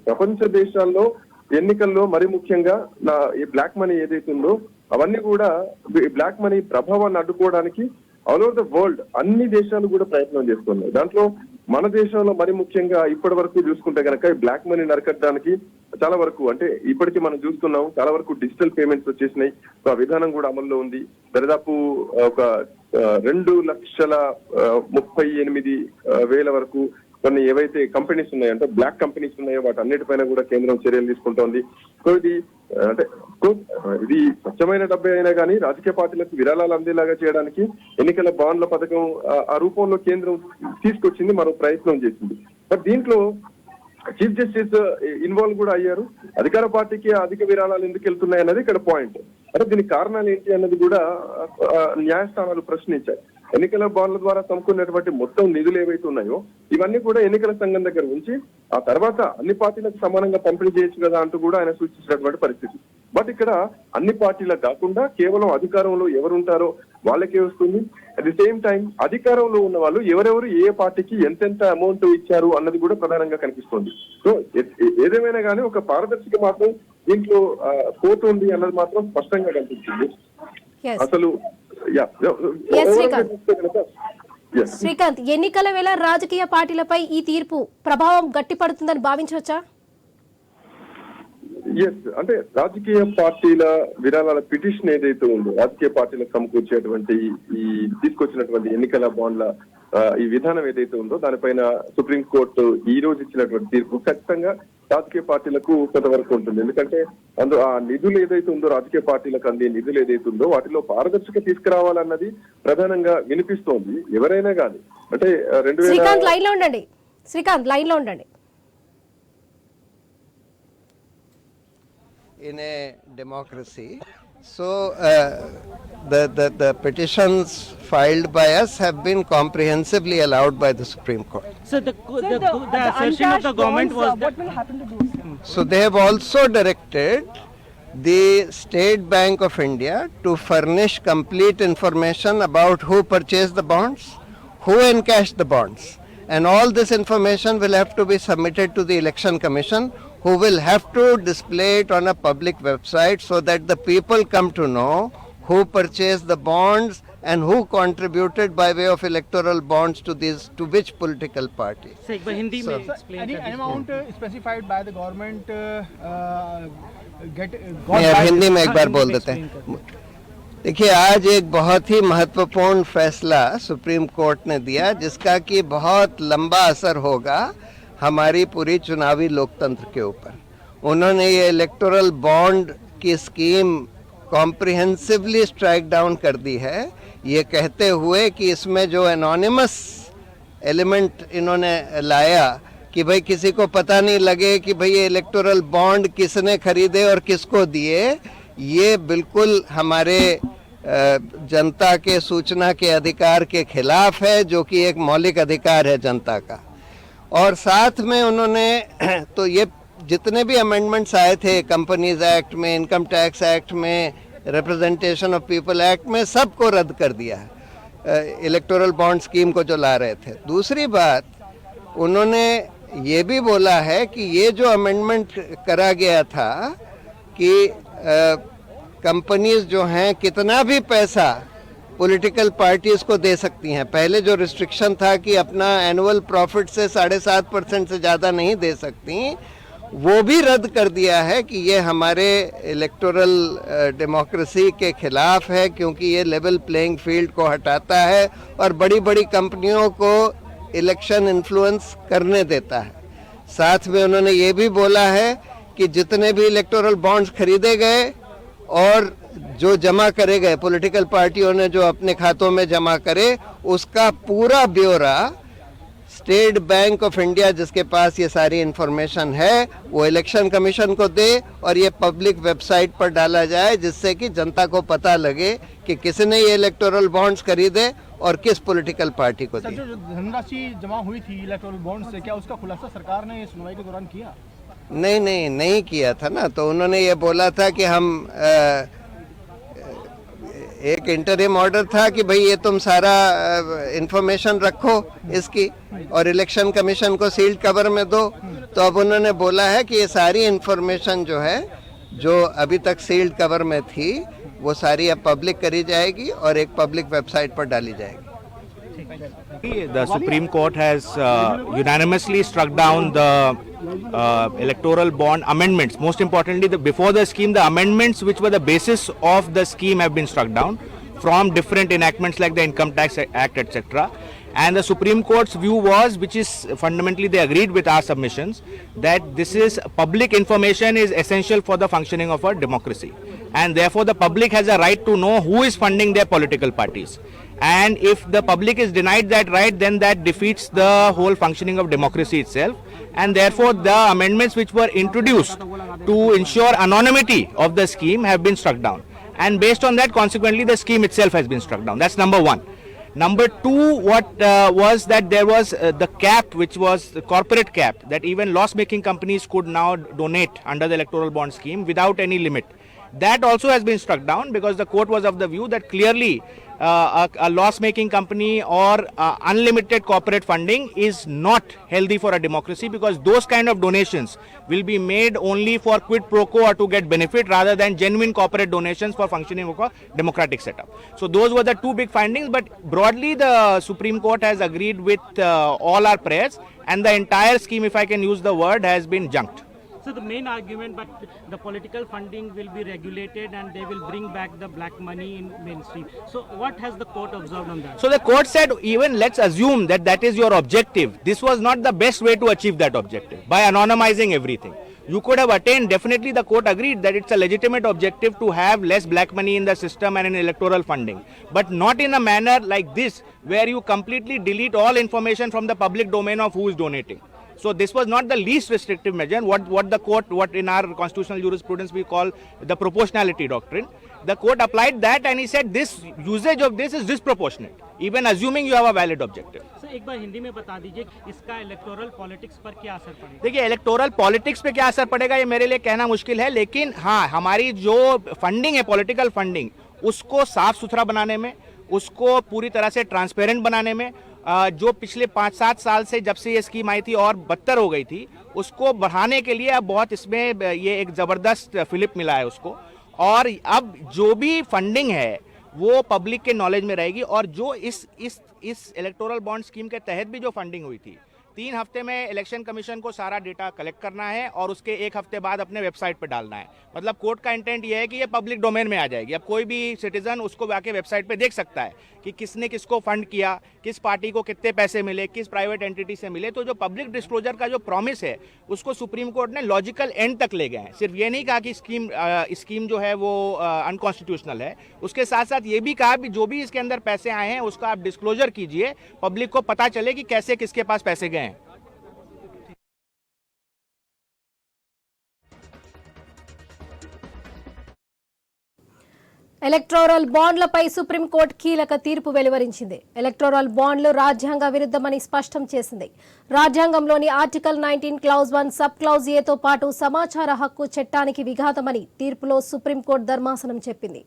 [SPEAKER 4] ప్రపంచ దేశాల్లో ఎన్నికల్లో మరి ముఖ్యంగా ఈ బ్లాక్ మనీ ఏదైతే ఉందో అవన్నీ కూడా బ్లాక్ మనీ ప్రభావాన్ని అడ్డుకోవడానికి ఆల్ ఓవర్ ద వరల్డ్ అన్ని దేశాలు కూడా ప్రయత్నం చేస్తున్నాయి. దాంట్లో మన దేశంలో మరి ముఖ్యంగా ఇప్పటి వరకు చూసుకుంటే కనుక ఈ బ్లాక్ మనీ నరకట్టడానికి చాలా వరకు అంటే ఇప్పటికీ మనం చూస్తున్నాం చాలా వరకు డిజిటల్ పేమెంట్స్ వచ్చేసినాయి. ఆ విధానం కూడా అమల్లో ఉంది. దరిదాపు ఒక 2,38,000 వరకు కొన్ని ఏవైతే కంపెనీస్ ఉన్నాయో అంటే బ్లాక్ కంపెనీస్ ఉన్నాయో వాటి అన్నిటిపైన కూడా కేంద్రం చర్యలు తీసుకుంటోంది. సో ఇది స్వచ్ఛమైన డబ్బే అయినా కానీ రాజకీయ పార్టీలకు విరాళాలు అందేలాగా చేయడానికి ఎన్నికల బాండ్ల పథకం ఆ రూపంలో కేంద్రం తీసుకొచ్చింది, మరో ప్రయత్నం చేసింది. బట్ దీంట్లో చీఫ్ జస్టిస్ ఇన్వాల్వ్ కూడా అయ్యారు. అధికార పార్టీకి అధిక విరాళాలు ఎందుకు వెళ్తున్నాయి అన్నది ఇక్కడ పాయింట్. అంటే దీనికి కారణాలు ఏంటి అన్నది కూడా న్యాయస్థానాలు ప్రశ్నించాయి. ఎన్నికల బాండ్ల ద్వారా సమకూరినటువంటి మొత్తం నిధులు ఏవైతే ఉన్నాయో ఇవన్నీ కూడా ఎన్నికల సంఘం దగ్గర ఉంచి ఆ తర్వాత అన్ని పార్టీలకు సమానంగా పంపిణీ చేయొచ్చు కదా అంటూ కూడా ఆయన సూచించినటువంటి పరిస్థితి. బట్ ఇక్కడ అన్ని పార్టీలకు కాకుండా కేవలం అధికారంలో ఎవరు ఉంటారో వాళ్ళకే వస్తుంది. అట్ ది సేమ్ టైం అధికారంలో ఉన్న వాళ్ళు ఎవరెవరు ఏ పార్టీకి ఎంతెంత అమౌంట్ ఇచ్చారు అన్నది కూడా ప్రధానంగా కనిపిస్తుంది. సో ఏదేమైనా కానీ ఒక పారదర్శక మాత్రం దీంట్లో పోటు ఉంది అన్నది మాత్రం స్పష్టంగా కనిపించింది. అసలు
[SPEAKER 1] శ్రీకాంత్, ఎన్నికల వేళ రాజకీయ పార్టీలపై ఈ తీర్పు ప్రభావం గట్టిపడుతుందని భావించవచ్చా?
[SPEAKER 4] ఎస్, అంటే రాజకీయ పార్టీల విరాళాల పిటిషన్ ఏదైతే ఉందో రాజకీయ పార్టీలకు సమకూర్చేటువంటి ఈ తీసుకొచ్చినటువంటి ఎన్నికల బాండ్ల ఈ విధానం ఏదైతే ఉందో దానిపైన సుప్రీంకోర్టు ఈ రోజు ఇచ్చినటువంటి తీర్పు ఖచ్చితంగా రాజకీయ పార్టీలకు కొంతవరకు ఉంటుంది. ఎందుకంటే అందులో ఆ నిధులు ఏదైతే ఉందో రాజకీయ పార్టీలకు అందే నిధులు ఏదైతే ఉందో వాటిలో పారదర్శక తీసుకురావాలన్నది ప్రధానంగా వినిపిస్తోంది. ఎవరైనా కానీ అంటే
[SPEAKER 1] శ్రీకాంత్ లైన్ లో ఉండండి.
[SPEAKER 5] In a democracy, so the petitions filed by us have been comprehensively allowed by the Supreme Court.
[SPEAKER 6] So the assertion of the government was that
[SPEAKER 7] what will happen to those?
[SPEAKER 5] So they have also directed the State Bank of India to furnish complete information about who purchased the bonds, who encashed the bonds, and all this information will have to be submitted to the Election Commission, who will have to display it on a public website so that the people come to know who purchased the bonds and who contributed by way of electoral bonds to which political party.
[SPEAKER 6] So, Hindi
[SPEAKER 5] So,
[SPEAKER 6] mein explain
[SPEAKER 7] Any
[SPEAKER 6] kar
[SPEAKER 7] amount specified by the government
[SPEAKER 5] मैं हिंदी में एक बार बोल देते हैं. देखिए, आज एक बहुत ही महत्वपूर्ण फैसला सुप्रीम कोर्ट ने दिया जिसका कि बहुत लंबा असर होगा हमारी पूरी चुनावी लोकतंत्र के ऊपर. उन्होंने ये इलेक्टोरल बॉन्ड की स्कीम कॉम्प्रिहेंसिवली स्ट्राइक डाउन कर दी है, ये कहते हुए कि इसमें जो एनोनिमस एलिमेंट इन्होंने लाया कि भाई किसी को पता नहीं लगे कि भाई ये इलेक्टोरल बॉन्ड किसने खरीदे और किसको दिए, ये बिल्कुल हमारे जनता के सूचना के अधिकार के खिलाफ है, जो कि एक मौलिक अधिकार है जनता का. और साथ में उन्होंने तो ये जितने भी अमेंडमेंट्स आए थे कंपनीज एक्ट में, इनकम टैक्स एक्ट में, रिप्रेजेंटेशन ऑफ पीपल एक्ट में, सबको रद्द कर दिया है इलेक्टोरल बॉन्ड स्कीम को जो ला रहे थे. दूसरी बात, उन्होंने ये भी बोला है कि ये जो अमेंडमेंट करा गया था कि कंपनीज जो हैं कितना भी पैसा पॉलिटिकल पार्टीज को दे सकती हैं. पहले जो रिस्ट्रिक्शन था कि अपना एनुअल प्रॉफिट से 7.5% से ज़्यादा नहीं दे सकती, वो भी रद्द कर दिया है कि ये हमारे इलेक्टोरल डेमोक्रेसी के खिलाफ है, क्योंकि ये लेवल प्लेइंग फील्ड को हटाता है और बड़ी बड़ी कंपनियों को इलेक्शन इन्फ्लुएंस करने देता है. साथ में उन्होंने ये भी बोला है कि जितने भी इलेक्टोरल बॉन्ड्स खरीदे गए और जो जमा करे गए पॉलिटिकल पार्टियों ने जो अपने खातों में जमा करे, उसका पूरा ब्यौरा स्टेट बैंक ऑफ इंडिया जिसके पास ये सारी इंफॉर्मेशन है वो इलेक्शन कमीशन को दे और ये पब्लिक वेबसाइट पर डाला जाए, जिससे कि जनता को पता लगे कि किसने ये इलेक्टोरल बॉन्ड्स खरीदे और किस पॉलिटिकल पार्टी को दिए.
[SPEAKER 7] जो धनराशि जमा हुई थी इलेक्टोरल बॉन्ड से, क्या उसका खुलासा सरकार ने सुनवाई के दौरान किया?
[SPEAKER 5] नहीं किया था ना. तो उन्होंने ये बोला था कि हम एक इंटरिम ऑर्डर था कि भाई ये तुम सारा इंफॉर्मेशन रखो इसकी और इलेक्शन कमीशन को सील्ड कवर में दो. तो अब उन्होंने बोला है कि ये सारी इंफॉर्मेशन जो है जो अभी तक सील्ड कवर में थी वो सारी अब पब्लिक करी जाएगी और एक पब्लिक वेबसाइट पर डाली जाएगी.
[SPEAKER 8] The Supreme Court has unanimously struck down the electoral bond amendments. Most importantly, before the scheme, the amendments which were the basis of the scheme have been struck down from different enactments like the Income Tax Act, etc. And the Supreme Court's view was, which is fundamentally they agreed with our submissions, that this is public information is essential for the functioning of our democracy, and therefore the public has a right to know who is funding their political parties. And if the public is denied that right, then that defeats the whole functioning of democracy itself. And therefore the amendments which were introduced to ensure anonymity of the scheme have been struck down. And based on that, consequently the scheme itself has been struck down. That's number one. Number two, what was that there was the cap, which was the corporate cap, that even loss-making companies could now donate under the electoral bond scheme without any limit. That also has been struck down because the court was of the view that clearly a loss-making company or unlimited corporate funding is not healthy for a democracy, because those kind of donations will be made only for quid pro quo or to get benefit, rather than genuine corporate donations for functioning of a democratic setup. So those were the two big findings, but broadly the Supreme Court has agreed with all our prayers, and the entire scheme, if I can use the word, has been junked.
[SPEAKER 6] So the main argument, but the political funding will be regulated and they will bring back the black money in mainstream. So what has the court observed on that?
[SPEAKER 8] So the court said, even let's assume that that is your objective. This was not the best way to achieve that objective, by anonymizing everything. You could have attained, definitely the court agreed that it's a legitimate objective to have less black money in the system and in electoral funding, but not in a manner like this, where you completely delete all information from the public domain of who is donating. So this was not the least restrictive measure. What the court, what in our constitutional jurisprudence we call the proportionality doctrine, the court applied that and he said this usage of this is disproportionate, even assuming you have a valid objective.
[SPEAKER 6] So एक बार हिंदी में बता दीजिए इसका electoral politics पर क्या असर पड़ेगा?
[SPEAKER 8] देखिए, इलेक्टोरल पॉलिटिक्स पे क्या असर पड़ेगा ये मेरे लिए कहना मुश्किल है, लेकिन हाँ, हमारी जो फंडिंग है, पॉलिटिकल फंडिंग, उसको साफ सुथरा बनाने में, उसको पूरी तरह से ट्रांसपेरेंट बनाने में, जो पिछले 5-7 साल से जब से ये स्कीम आई थी और बदतर हो गई थी, उसको बढ़ाने के लिए अब बहुत इसमें ये एक ज़बरदस्त फिलिप मिला है उसको, और अब जो भी फंडिंग है वो पब्लिक के नॉलेज में रहेगी, और जो इस इलेक्टोरल बॉन्ड स्कीम के तहत भी जो फंडिंग हुई थी, 3 हफ्ते में इलेक्शन कमीशन को सारा डेटा कलेक्ट करना है और उसके 1 हफ्ते बाद अपने वेबसाइट पर डालना है। मतलब कोर्ट का इंटेंट ये है कि ये पब्लिक डोमेन में आ जाएगी। अब कोई भी सिटीजन उसको आके वेबसाइट पे देख सकता है कि किसने किसको फंड किया, किस पार्टी को कितने पैसे मिले, किस प्राइवेट एंटिटी से मिले। तो जो पब्लिक डिस्क्लोजर का जो प्रॉमिस है उसको सुप्रीम कोर्ट ने लॉजिकल एंड तक ले गए हैं। सिर्फ ये नहीं कहा कि स्कीम जो है वो अनकॉन्स्टिट्यूशनल है, उसके साथ साथ ये भी कहा कि जो भी इसके अंदर पैसे आए हैं उसका आप डिस्क्लोजर कीजिए, पब्लिक को पता चले कि कैसे किसके पास पैसे गए हैं।
[SPEAKER 1] ఎలక్టోరల్ బాండ్లపై సుప్రీంకోర్టు కీలక తీర్పు వెలువరించింది. ఎలక్టోరల్ బాండ్లు రాజ్యాంగ విరుద్ధమని స్పష్టం చేసింది. రాజ్యాంగంలోని ఆర్టికల్ 19 క్లాజ్ 1 సబ్ క్లాజ్ ఏతో పాటు సమాచార హక్కు చట్టానికి విఘాతమని తీర్పులో సుప్రీంకోర్టు ధర్మాసనం చెప్పింది.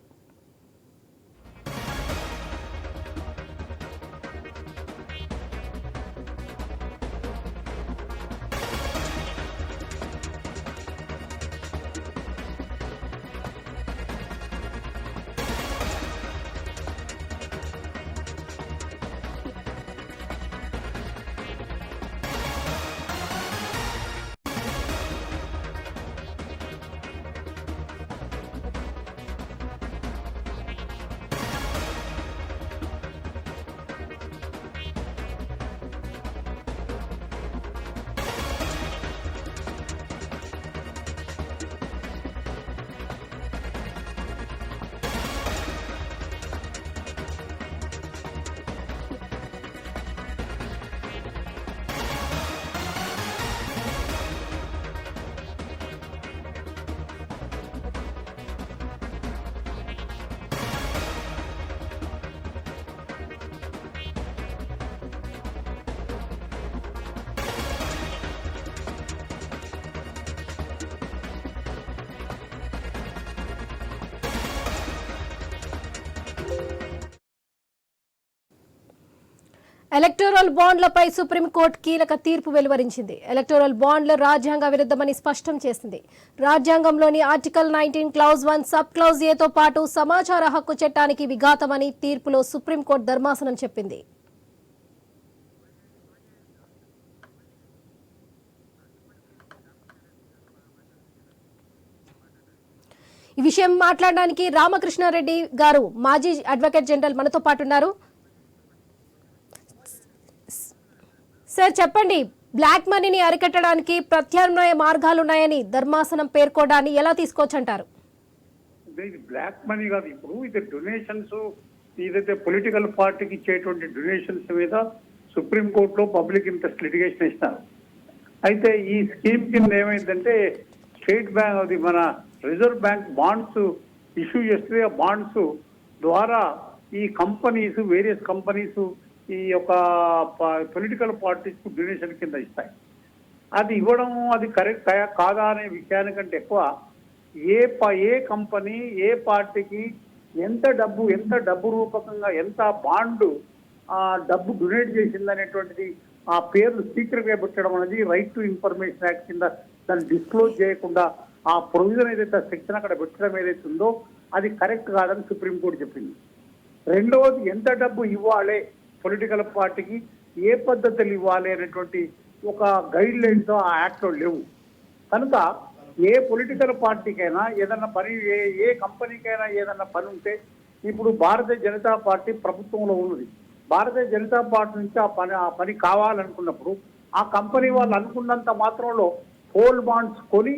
[SPEAKER 1] ఎలక్టోరల్ బాండ్లపై సుప్రీంకోర్టు కీలక తీర్పు వెలువరించింది. ఎలక్టోరల్ బాండ్లు రాజ్యాంగ విరుద్ధమని స్పష్టం చేసింది. రాజ్యాంగంలోని ఆర్టికల్ 19 క్లాజ్ 1 సబ్ క్లాజ్ ఏతో పాటు సమాచార హక్కు చట్టానికి విఘాతమని తీర్పులో సుప్రీంకోర్టు ధర్మాసనం చెప్పింది. ఈ విషయం మాట్లాడడానికి రామకృష్ణారెడ్డి గారు, మాజీ అడ్వకేట్ జనరల్, మనతో పాటు ఉన్నారు. సార్ చెప్పండి, బ్లాక్ మనీని అరికట్టడానికి ప్రత్యామ్నాయ మార్గాలున్నాయని ధర్మాసనం పేర్కోవడాన్ని ఎలా తీసుకోవచ్చంటారు?
[SPEAKER 9] బ్లాక్ మనీ కాదు, ఇప్పుడు ఇది డొనేషన్స్, ఏదైతే పొలిటికల్ పార్టీకి ఇచ్చేటువంటి డొనేషన్స్ మీద సుప్రీంకోర్టులో పబ్లిక్ ఇంట్రెస్ట్ లిటిగేషన్ ఇస్తారు. అయితే ఈ స్కీమ్ కింద ఏమైందంటే స్టేట్ బ్యాంక్, అది మన రిజర్వ్ బ్యాంక్ బాండ్స్ ఇష్యూ చేస్తే ఆ బాండ్స్ ద్వారా ఈ కంపెనీస్ వేరియస్ కంపెనీస్ ఈ యొక్క పొలిటికల్ పార్టీస్ కు డొనేషన్ కింద ఇస్తాయి. అది ఇవ్వడం అది కరెక్ట్ కాదా అనే విషయానికంటే ఎక్కువ ఏ కంపెనీ ఏ పార్టీకి ఎంత డబ్బు రూపకంగా ఎంత బాండ్ డబ్బు డొనేట్ చేసిందనేటువంటిది ఆ పేర్లు సీక్రెట్ గా పెట్టడం అనేది రైట్ టు ఇన్ఫర్మేషన్ యాక్ట్ కింద దాన్ని డిస్క్లోజ్ చేయకుండా ఆ ప్రొవిజన్ ఏదైతే సెక్షన్ అక్కడ పెట్టడం ఏదైతే ఉందో అది కరెక్ట్ కాదని సుప్రీంకోర్టు చెప్పింది. రెండవది ఎంత డబ్బు ఇవ్వాలి పొలిటికల్ పార్టీకి, ఏ పద్ధతులు ఇవ్వాలి అనేటువంటి ఒక గైడ్ లైన్స్ ఆ యాక్ట్ లో లేవు. కనుక ఏ పొలిటికల్ పార్టీకైనా ఏదన్నా పని ఏ కంపెనీకైనా ఏదన్నా పని ఉంటే ఇప్పుడు భారతీయ జనతా పార్టీ ప్రభుత్వంలో ఉన్నది. భారతీయ జనతా పార్టీ నుంచి ఆ పని కావాలనుకున్నప్పుడు ఆ కంపెనీ వాళ్ళు అనుకున్నంత మాత్రంలో పోల్ బాండ్స్ కొని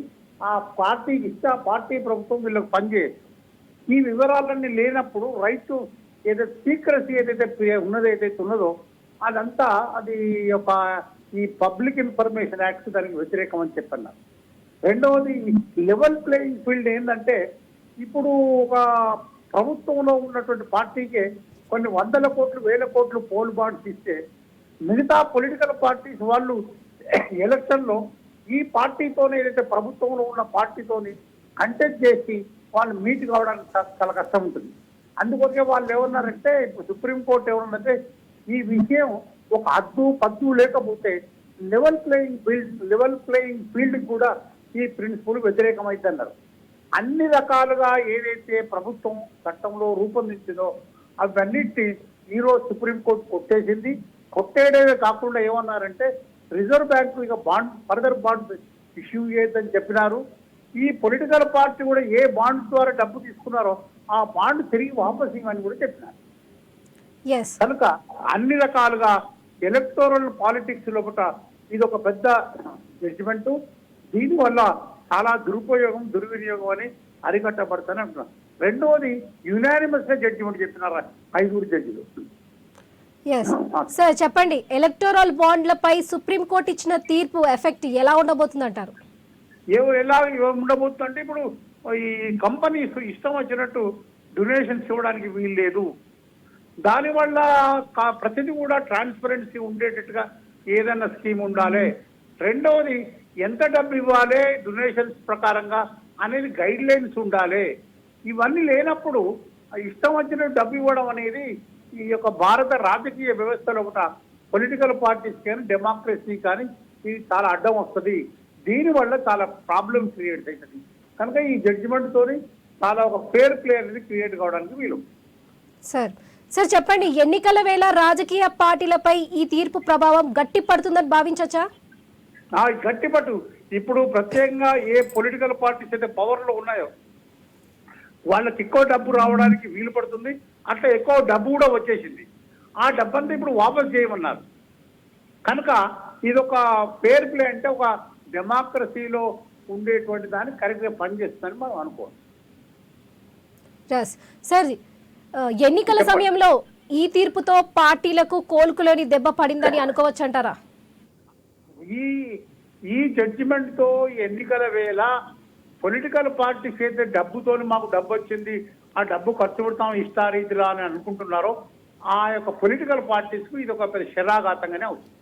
[SPEAKER 9] ఆ పార్టీకి ఇస్తే ఆ పార్టీ ప్రభుత్వం వీళ్ళకి పనిచేయదు. ఈ వివరాలన్నీ లేనప్పుడు రైట్ ఏదైతే సీక్రసీ ఏదైతే ఉన్నదో అదంతా అది ఒక ఈ పబ్లిక్ ఇన్ఫర్మేషన్ యాక్ట్ దానికి వ్యతిరేకం అని చెప్పన్నారు. రెండవది లెవెల్ ప్లేయింగ్ ఫీల్డ్ ఏంటంటే ఇప్పుడు ఒక ప్రభుత్వంలో ఉన్నటువంటి పార్టీకే కొన్ని వందల కోట్లు వేల కోట్లు పోల్ బాండ్స్ ఇస్తే మిగతా పొలిటికల్ పార్టీస్ వాళ్ళు ఎలక్షన్ లో ఈ పార్టీతోనే ఏదైతే ప్రభుత్వంలో ఉన్న పార్టీతోని కంటెస్ట్ చేసి వాళ్ళు మీట్ కావడానికి చాలా కష్టం ఉంటుంది. అందుకొకే వాళ్ళు ఏమన్నారంటే ఇప్పుడు సుప్రీంకోర్టు ఏమన్నారంటే ఈ విషయం ఒక పద్దు లేకపోతే లెవెల్ ప్లేయింగ్ ఫీల్డ్ కూడా ఈ ప్రిన్సిపల్ వ్యతిరేకమైంది అన్నారు. అన్ని రకాలుగా ఏదైతే ప్రభుత్వం చట్టంలో రూపొందించిందో అవన్నిటి ఈరోజు సుప్రీంకోర్టు కొట్టేసింది. కొట్టేయడమే కాకుండా ఏమన్నారంటే రిజర్వ్ బ్యాంకు ఇక ఫర్దర్ బాండ్ ఇష్యూ చేయొద్దని చెప్పినారు. ఈ పొలిటికల్ పార్టీ కూడా ఏ బాండ్స్ ద్వారా డబ్బు తీసుకున్నారో ఆ బాండ్ తిరిగి వాపస్ ఇవ్వని కూడా చెప్పినారు. కనుక అన్ని రకాలుగా ఎలక్టోరల్ పాలిటిక్స్ లోపల ఇది ఒక పెద్ద జడ్జిమెంట్. దీనివల్ల చాలా దుర్వినియోగం అని అరికట్టబడతానే అంటున్నారు. రెండవది యునానిమస్ గా జడ్జిమెంట్ చెప్పినారు 5 జడ్జిలు.
[SPEAKER 1] సార్ చెప్పండి, ఎలక్టోరల్ బాండ్లపై సుప్రీంకోర్టు ఇచ్చిన తీర్పు ఎఫెక్ట్ ఎలా ఉండబోతుంది అంటారు?
[SPEAKER 9] ఎలా ఉండబోతుందంటే ఇప్పుడు ఈ కంపెనీస్ ఇష్టం వచ్చినట్టు డొనేషన్స్ ఇవ్వడానికి వీలు లేదు. దానివల్ల ప్రతిదీ కూడా ట్రాన్స్పరెన్సీ ఉండేటట్టుగా ఏదైనా స్కీమ్ ఉండాలి. రెండవది ఎంత డబ్బు ఇవ్వాలి డొనేషన్స్ ప్రకారంగా అనేది గైడ్ లైన్స్ ఉండాలి. ఇవన్నీ లేనప్పుడు ఇష్టం వచ్చినట్టు డబ్బు ఇవ్వడం అనేది ఈ యొక్క భారత రాజకీయ వ్యవస్థలో ఒక పొలిటికల్ పార్టీస్ కానీ డెమోక్రసీ కానీ ఇది చాలా అడ్డం వస్తుంది. దీనివల్ల చాలా ప్రాబ్లమ్ క్రియేట్ అవుతుంది. కనుక ఈ జడ్జిమెంట్ తోని చాలా ఒక ఫేర్ ప్లే అనేది క్రియేట్ కావడానికి వీలు.
[SPEAKER 1] సార్ చెప్పండి, ఎన్నికల వేళ రాజకీయ పార్టీలపై ఈ తీర్పు ప్రభావం గట్టి పడుతుందని భావించచ్చా?
[SPEAKER 9] గట్టిపట్టు. ఇప్పుడు ప్రత్యేకంగా ఏ పొలిటికల్ పార్టీస్ అయితే పవర్ లో ఉన్నాయో వాళ్ళకి ఎక్కువ డబ్బు రావడానికి వీలు పడుతుంది. అట్లా ఎక్కువ డబ్బు కూడా వచ్చేసింది. ఆ డబ్బంతా ఇప్పుడు వాపస్ చేయమన్నారు. కనుక ఇది ఒక ఫేర్ ప్లే అంటే ఒక డెమోక్రసీలో ఉండేటువంటి దాన్ని కరెక్ట్ గా పనిచేస్తుందని మనం అనుకోవాలి.
[SPEAKER 1] సార్ ఎన్నికల సమయంలో ఈ తీర్పుతో పార్టీలకు కోలుకులేని దెబ్బ పడిందని అనుకోవచ్చు అంటారా?
[SPEAKER 9] ఈ జడ్జిమెంట్ తో ఎన్నికల వేళ పొలిటికల్ పార్టీస్ అయితే డబ్బుతో మాకు డబ్బు వచ్చింది, ఆ డబ్బు ఖర్చు పెడతాం ఇష్టారీతిలా అని అనుకుంటున్నారో ఆ యొక్క పొలిటికల్ పార్టీస్ కు ఇది ఒక పెద్ద శరాఘాతంగానే అవుతుంది.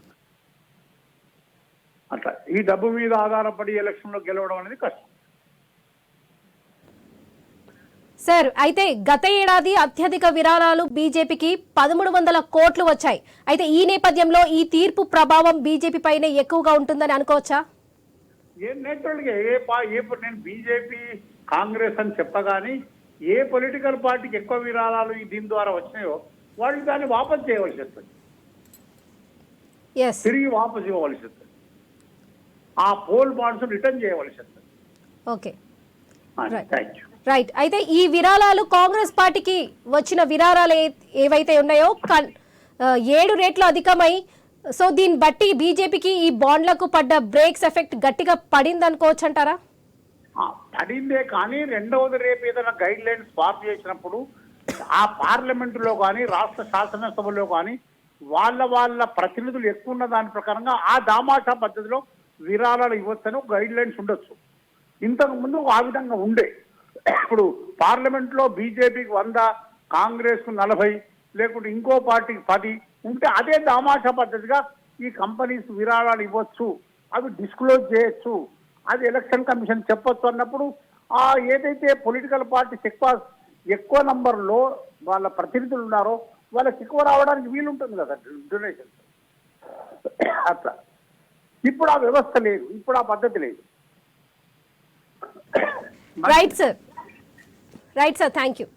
[SPEAKER 9] అట్లా ఈ డబ్బు మీద ఆధారపడి ఎలక్షన్ లో గెలవడం అనేది కష్టం.
[SPEAKER 1] సార్ అయితే గత ఏడాది అత్యధిక విరాళాలు బీజేపీకి 1300 కోట్లు వచ్చాయి. అయితే ఈ నేపథ్యంలో ఈ తీర్పు ప్రభావం బీజేపీ పైనే ఎక్కువగా ఉంటుందని అనుకోవచ్చా?
[SPEAKER 9] నేచురల్గా నేను బీజేపీ కాంగ్రెస్ అని చెప్పగాని ఏ పొలిటికల్ పార్టీకి ఎక్కువ విరాళాలు దీని ద్వారా వచ్చినాయో వాళ్ళు దాన్ని వాపస్ చేయవలసి వస్తుంది, తిరిగి వాపస్ ఇవ్వవలసి వస్తుంది, ఆ పోల్ బాండ్స్ రిటర్న్ చేయవలసి వస్తుంది.
[SPEAKER 1] Okay right. అయితే ఈ విరాళాలు కాంగ్రెస్ పార్టీకి వచ్చిన విరాళాలు ఏవైతే ఉన్నాయో 7 రెట్లు అధికమై, సో దీన్ని బట్టి బీజేపీకి ఈ బాండ్లకు పడ్డ బ్రేక్స్ ఎఫెక్ట్ గట్టిగా పడింది అనుకోవచ్చు అంటారా?
[SPEAKER 9] పడిందే కానీ రెండవది రేపు ఏదైనా గైడ్ లైన్స్ పాస్ చేసినప్పుడు ఆ పార్లమెంట్ లో కానీ రాష్ట్ర శాసనసభలో కానీ వాళ్ళ ప్రతినిధులు ఎక్కువ ఉన్న దాని ప్రకారంగా ఆ దామాషా పద్ధతిలో విరాళాలు ఇవ్వచ్చని గైడ్ లైన్స్ ఉండొచ్చు. ఇంతకు ముందు ఆ విధంగా ఉండే. ఇప్పుడు పార్లమెంట్ లో బీజేపీకి 100 కాంగ్రెస్ 40 లేకుంటే ఇంకో పార్టీకి 10 ఉంటే అదే దామాషా పద్ధతిగా ఈ కంపెనీస్ విరాళాలు ఇవ్వచ్చు, అవి డిస్క్లోజ్ చేయొచ్చు, అది ఎలక్షన్ కమిషన్ చెప్పొచ్చు అన్నప్పుడు ఆ ఏదైతే పొలిటికల్ పార్టీస్ ఎక్కువ నంబర్లో వాళ్ళ ప్రతినిధులు ఉన్నారో వాళ్ళకి ఎక్కువ రావడానికి వీలుంటుంది కదా డొనేషన్. అట్లా ఇప్పుడు ఆ వ్యవస్థ లేదు, ఇప్పుడు ఆ పద్ధతి లేదు.
[SPEAKER 1] Right sir, thank you.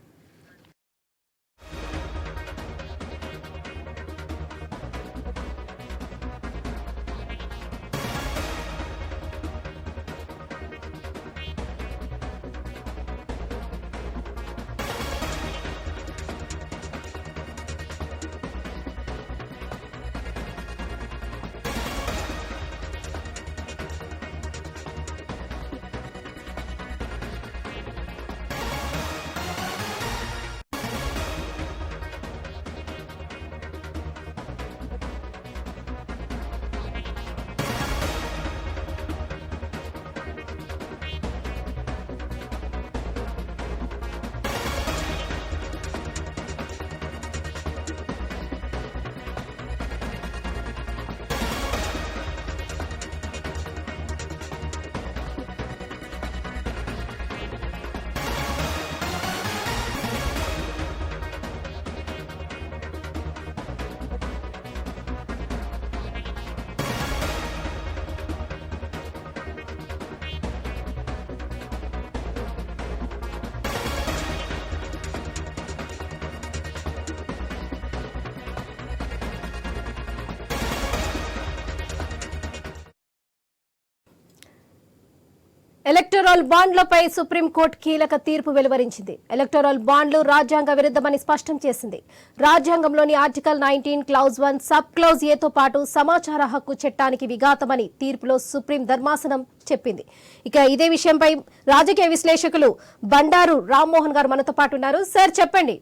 [SPEAKER 1] Electoral బాండ్లపై సుప్రీంకోర్టు కీలక తీర్పు వెలువరించింది. ఎలక్టోరల్ బాండ్లు రాజ్యాంగ విరుద్ధమని స్పష్టం చేసింది. రాజ్యాంగంలోని ఆర్టికల్ 19 క్లౌజ్ 1 సబ్ క్లౌజ్ ఏతో పాటు సమాచార హక్కు చట్టానికి విఘాతమని తీర్పులో సుప్రీం ధర్మాసనం చెప్పింది. ఇక ఇదే విషయంపై రాజకీయ విశ్లేషకులు బండారు రామ్మోహన్ గారు మనతో పాటు ఉన్నారు. సార్ చెప్పండి.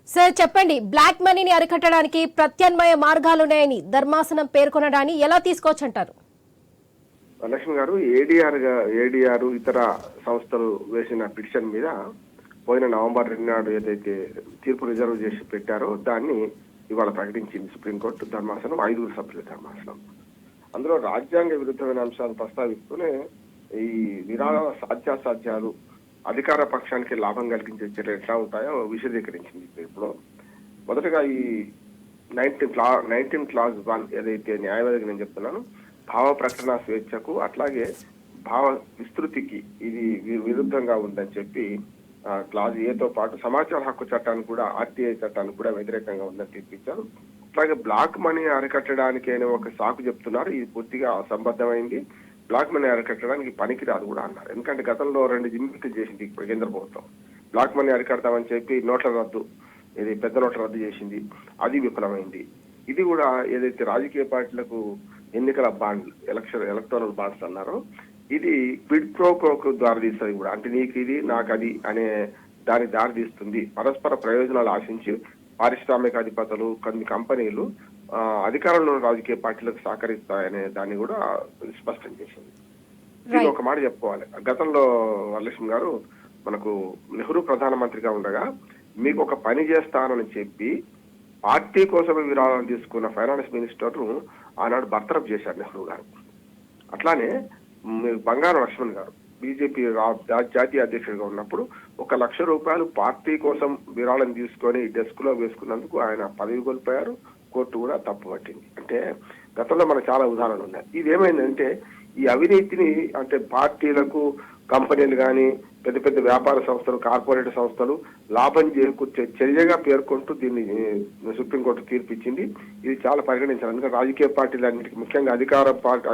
[SPEAKER 1] సార్ చెప్పండి, బ్లాక్ మనీని అరికట్టడానికి ప్రత్యామ్నాయ మార్గాలున్నాయని ధర్మాసనం పేర్కొనడాన్ని ఎలా తీసుకోవచ్చంటారు?
[SPEAKER 10] లక్ష్మి గారు, ఏడీఆర్ ఇతర సంస్థలు వేసిన పిటిషన్ మీద పోయిన నవంబర్ 2 నాడు ఏదైతే తీర్పు రిజర్వ్ చేసి పెట్టారో దాన్ని ఇవాళ ప్రకటించింది సుప్రీంకోర్టు ధర్మాసనం, 5 సభ్యుల ధర్మాసనం. అందులో రాజ్యాంగ విరుద్ధమైన అంశాలు ప్రస్తావిస్తూనే ఈ విరాళాల సాధ్యాసాధ్యాలు అధికార పక్షానికి లాభం కలిగించే చర్యలు ఎట్లా ఉంటాయో విశదీకరించింది. ఇప్పుడు మొదటగా ఈ 19 క్లాజ్ 1 ఏదైతే న్యాయవాదికి నేను చెప్తున్నాను, భావ ప్రకటన స్వేచ్ఛకు అట్లాగే భావ విస్తృతికి ఇది విరుద్ధంగా ఉందని చెప్పి క్లాజ్ ఏతో పాటు సమాచార హక్కు చట్టానికి కూడా, ఆర్టీఐ చట్టానికి కూడా వ్యతిరేకంగా ఉందని తీర్పిచ్చారు. అట్లాగే బ్లాక్ మనీ అరికట్టడానికి అనే ఒక సాకు చెప్తున్నారు, ఇది పూర్తిగా అసంబద్ధమైంది, బ్లాక్ మనీ అరికట్టడానికి పనికిరాదు కూడా అన్నారు. ఎందుకంటే గతంలో 2 జిమ్మిట్లు చేసింది ఇప్పుడు కేంద్ర ప్రభుత్వం. బ్లాక్ మనీ అరికడతామని చెప్పి నోట్ల రద్దు, ఇది పెద్ద నోట్ల రద్దు చేసింది, అది విఫలమైంది. ఇది కూడా ఏదైతే రాజకీయ పార్టీలకు ఎన్నికల బాండ్ ఎలక్టోరల్ బాండ్స్ అన్నారో ఇది క్విడ్ ప్రో కోకు దారితీస్తుంది కూడా. అంటే నీకు ఇది నాకు అది అనే దాని దారితీస్తుంది. పరస్పర ప్రయోజనాలు ఆశించి పారిశ్రామిక అధిపతులు, కొన్ని కంపెనీలు అధికారంలో రాజకీయ పార్టీలకు సహకరిస్తాయనే దాన్ని కూడా స్పష్టం చేసింది. ఇది ఒక మాట చెప్పుకోవాలి. గతంలో వరలక్ష్మి గారు మనకు నెహ్రూ ప్రధానమంత్రిగా ఉండగా మీకు ఒక పని చేస్తానని చెప్పి పార్టీ కోసమే విరాళం తీసుకున్న ఫైనాన్స్ మినిస్టర్ ఆనాడు బర్తరఫ్ చేశారు నెహ్రూ గారు. అట్లానే బంగారు లక్ష్మణ్ గారు బీజేపీ జాతీయ అధ్యక్షుడిగా ఉన్నప్పుడు 1 లక్ష రూపాయలు పార్టీ కోసం విరాళం తీసుకొని డెస్క్ లో వేసుకున్నందుకు ఆయన పదవి కోల్పోయారు. కోర్టు కూడా తప్పు పట్టింది. అంటే గతంలో మనకు చాలా ఉదాహరణలు ఉన్నాయి. ఇది ఏమైందంటే ఈ అవినీతిని అంటే పార్టీలకు, కంపెనీలు కానీ, పెద్ద పెద్ద వ్యాపార సంస్థలు, కార్పొరేట్ సంస్థలు లాభం చేకూర్చే చర్యగా పేర్కొంటూ దీన్ని సుప్రీంకోర్టు తీర్పిచ్చింది. ఇది చాలా పరిగణించాలి. ఎందుకంటే రాజకీయ పార్టీలన్నిటికీ, ముఖ్యంగా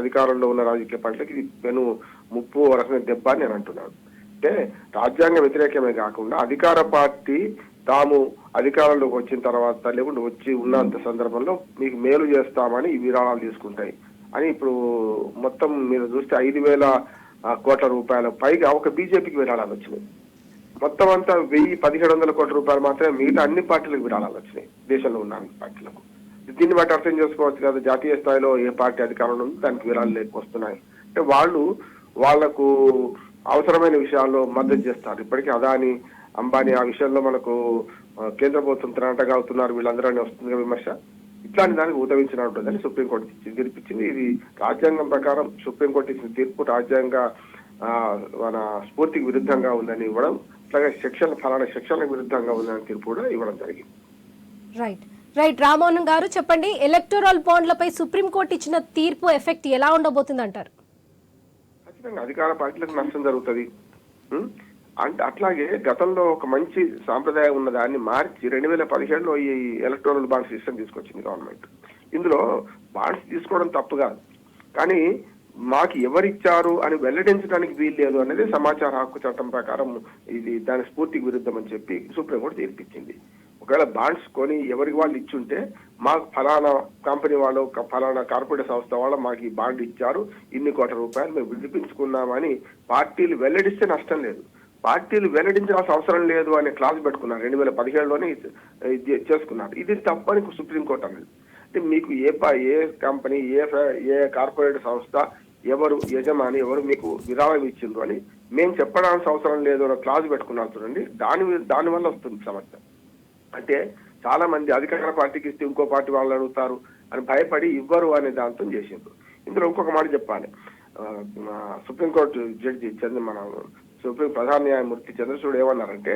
[SPEAKER 10] అధికారంలో ఉన్న రాజకీయ పార్టీలకు ఇది పెను ముప్పు రకమైన దెబ్బ అని నేను అంటున్నాను. అంటే రాజ్యాంగ వ్యతిరేకమే కాకుండా అధికార పార్టీ తాము అధికారంలోకి వచ్చిన తర్వాత లేకుంటే వచ్చి ఉన్నంత సందర్భంలో మీకు మేలు చేస్తామని ఈ విరాళాలు తీసుకుంటాయి అని ఇప్పుడు మొత్తం మీరు చూస్తే 5,000 కోట్ల రూపాయల పైగా ఒక బీజేపీకి విరాళాలు వచ్చినాయి. మొత్తం అంతా 1,100-1,700 కోట్ల రూపాయలు మాత్రమే మిగతా అన్ని పార్టీలకు విరాళాలు వచ్చినాయి, దేశంలో ఉన్న అన్ని పార్టీలకు. దీన్ని బట్టి అర్థం చేసుకోవచ్చు కదా, జాతీయ స్థాయిలో ఏ పార్టీ అధికారంలో ఉందో దానికి విరాళాలు వస్తున్నాయి. అంటే వాళ్ళు వాళ్లకు అవసరమైన విషయాల్లో మద్దతు చేస్తారు. ఇప్పటికీ అదాని, అంబానీ ఆ విషయంలో మనకు కేంద్ర ప్రభుత్వం త్రాటగా అవుతున్నారు వీళ్ళందరూ వస్తుంది విమర్శ. ఇట్లాంటి దానికి ఉదవించిన ఉంటుందని సుప్రీంకోర్టు తీర్పిచ్చింది. ఇది రాజ్యాంగం ప్రకారం సుప్రీంకోర్టు ఇచ్చిన తీర్పు రాజ్యాంగ మన స్ఫూర్తికి విరుద్ధంగా ఉందని ఇవ్వడం, అట్లాగే ఫలానా సెక్షన్లకు విరుద్ధంగా ఉందని తీర్పు కూడా ఇవ్వడం జరిగింది.
[SPEAKER 1] రైట్ రామ్మోహన్ గారు చెప్పండి, ఎలక్టోరల్ బాండ్లపై సుప్రీంకోర్టు ఇచ్చిన తీర్పు ఎఫెక్ట్ ఎలా ఉండబోతుంది అంటారు?
[SPEAKER 10] ఖచ్చితంగా అధికార పార్టీలకు నష్టం జరుగుతుంది. అంటే అట్లాగే గతంలో ఒక మంచి సాంప్రదాయం ఉన్న దాన్ని మార్చి 2017లో ఈ ఎలక్టోరల్ బాండ్ సిస్టమ్ తీసుకొచ్చింది గవర్నమెంట్. ఇందులో బాండ్స్ తీసుకోవడం తప్పు కాదు, కానీ మాకు ఎవరిచ్చారు అని వెల్లడించడానికి వీలు లేదు అనేది సమాచార హక్కు చట్టం ప్రకారం ఇది దాని స్ఫూర్తికి విరుద్ధం అని చెప్పి సుప్రీంకోర్టు తీర్పిచ్చింది. ఒకవేళ బాండ్స్ కొని ఎవరికి వాళ్ళు ఇచ్చుంటే మాకు ఫలానా కంపెనీ వాళ్ళు ఫలానా కార్పొరేట్ సంస్థ వాళ్ళు మాకు ఈ బాండ్ ఇచ్చారు, ఇన్ని కోట్ల రూపాయలు మేము విడిపించుకున్నామని పార్టీలు వెల్లడిస్తే నష్టం లేదు. పార్టీలు వెల్లడించాల్సిన అవసరం లేదు అనే క్లాస్ పెట్టుకున్నారు. 2017లోనే చేసుకున్నారు. ఇది తప్పని సుప్రీంకోర్టు అన్నది. అంటే మీకు ఏ కంపెనీ, ఏ కార్పొరేట్ సంస్థ, ఎవరు యజమాని, ఎవరు మీకు విరాళం ఇచ్చిండ్రు అని మేము చెప్పడానికి అవసరం లేదు అన్న క్లాస్ పెట్టుకున్నారు చూడండి. దానివల్ల వస్తుంది సమస్య. అంటే చాలా మంది అధికార పార్టీకి ఇస్తే ఇంకో పార్టీ వాళ్ళు అడుగుతారు అని భయపడి ఇవ్వరు అనే దాంతో చేసిండ్రు. ఇందులో ఇంకొక మాట చెప్పాలి. సుప్రీంకోర్టు జడ్జి సుప్రీం ప్రధాన న్యాయమూర్తి చంద్రచూడ్ ఏమన్నారంటే,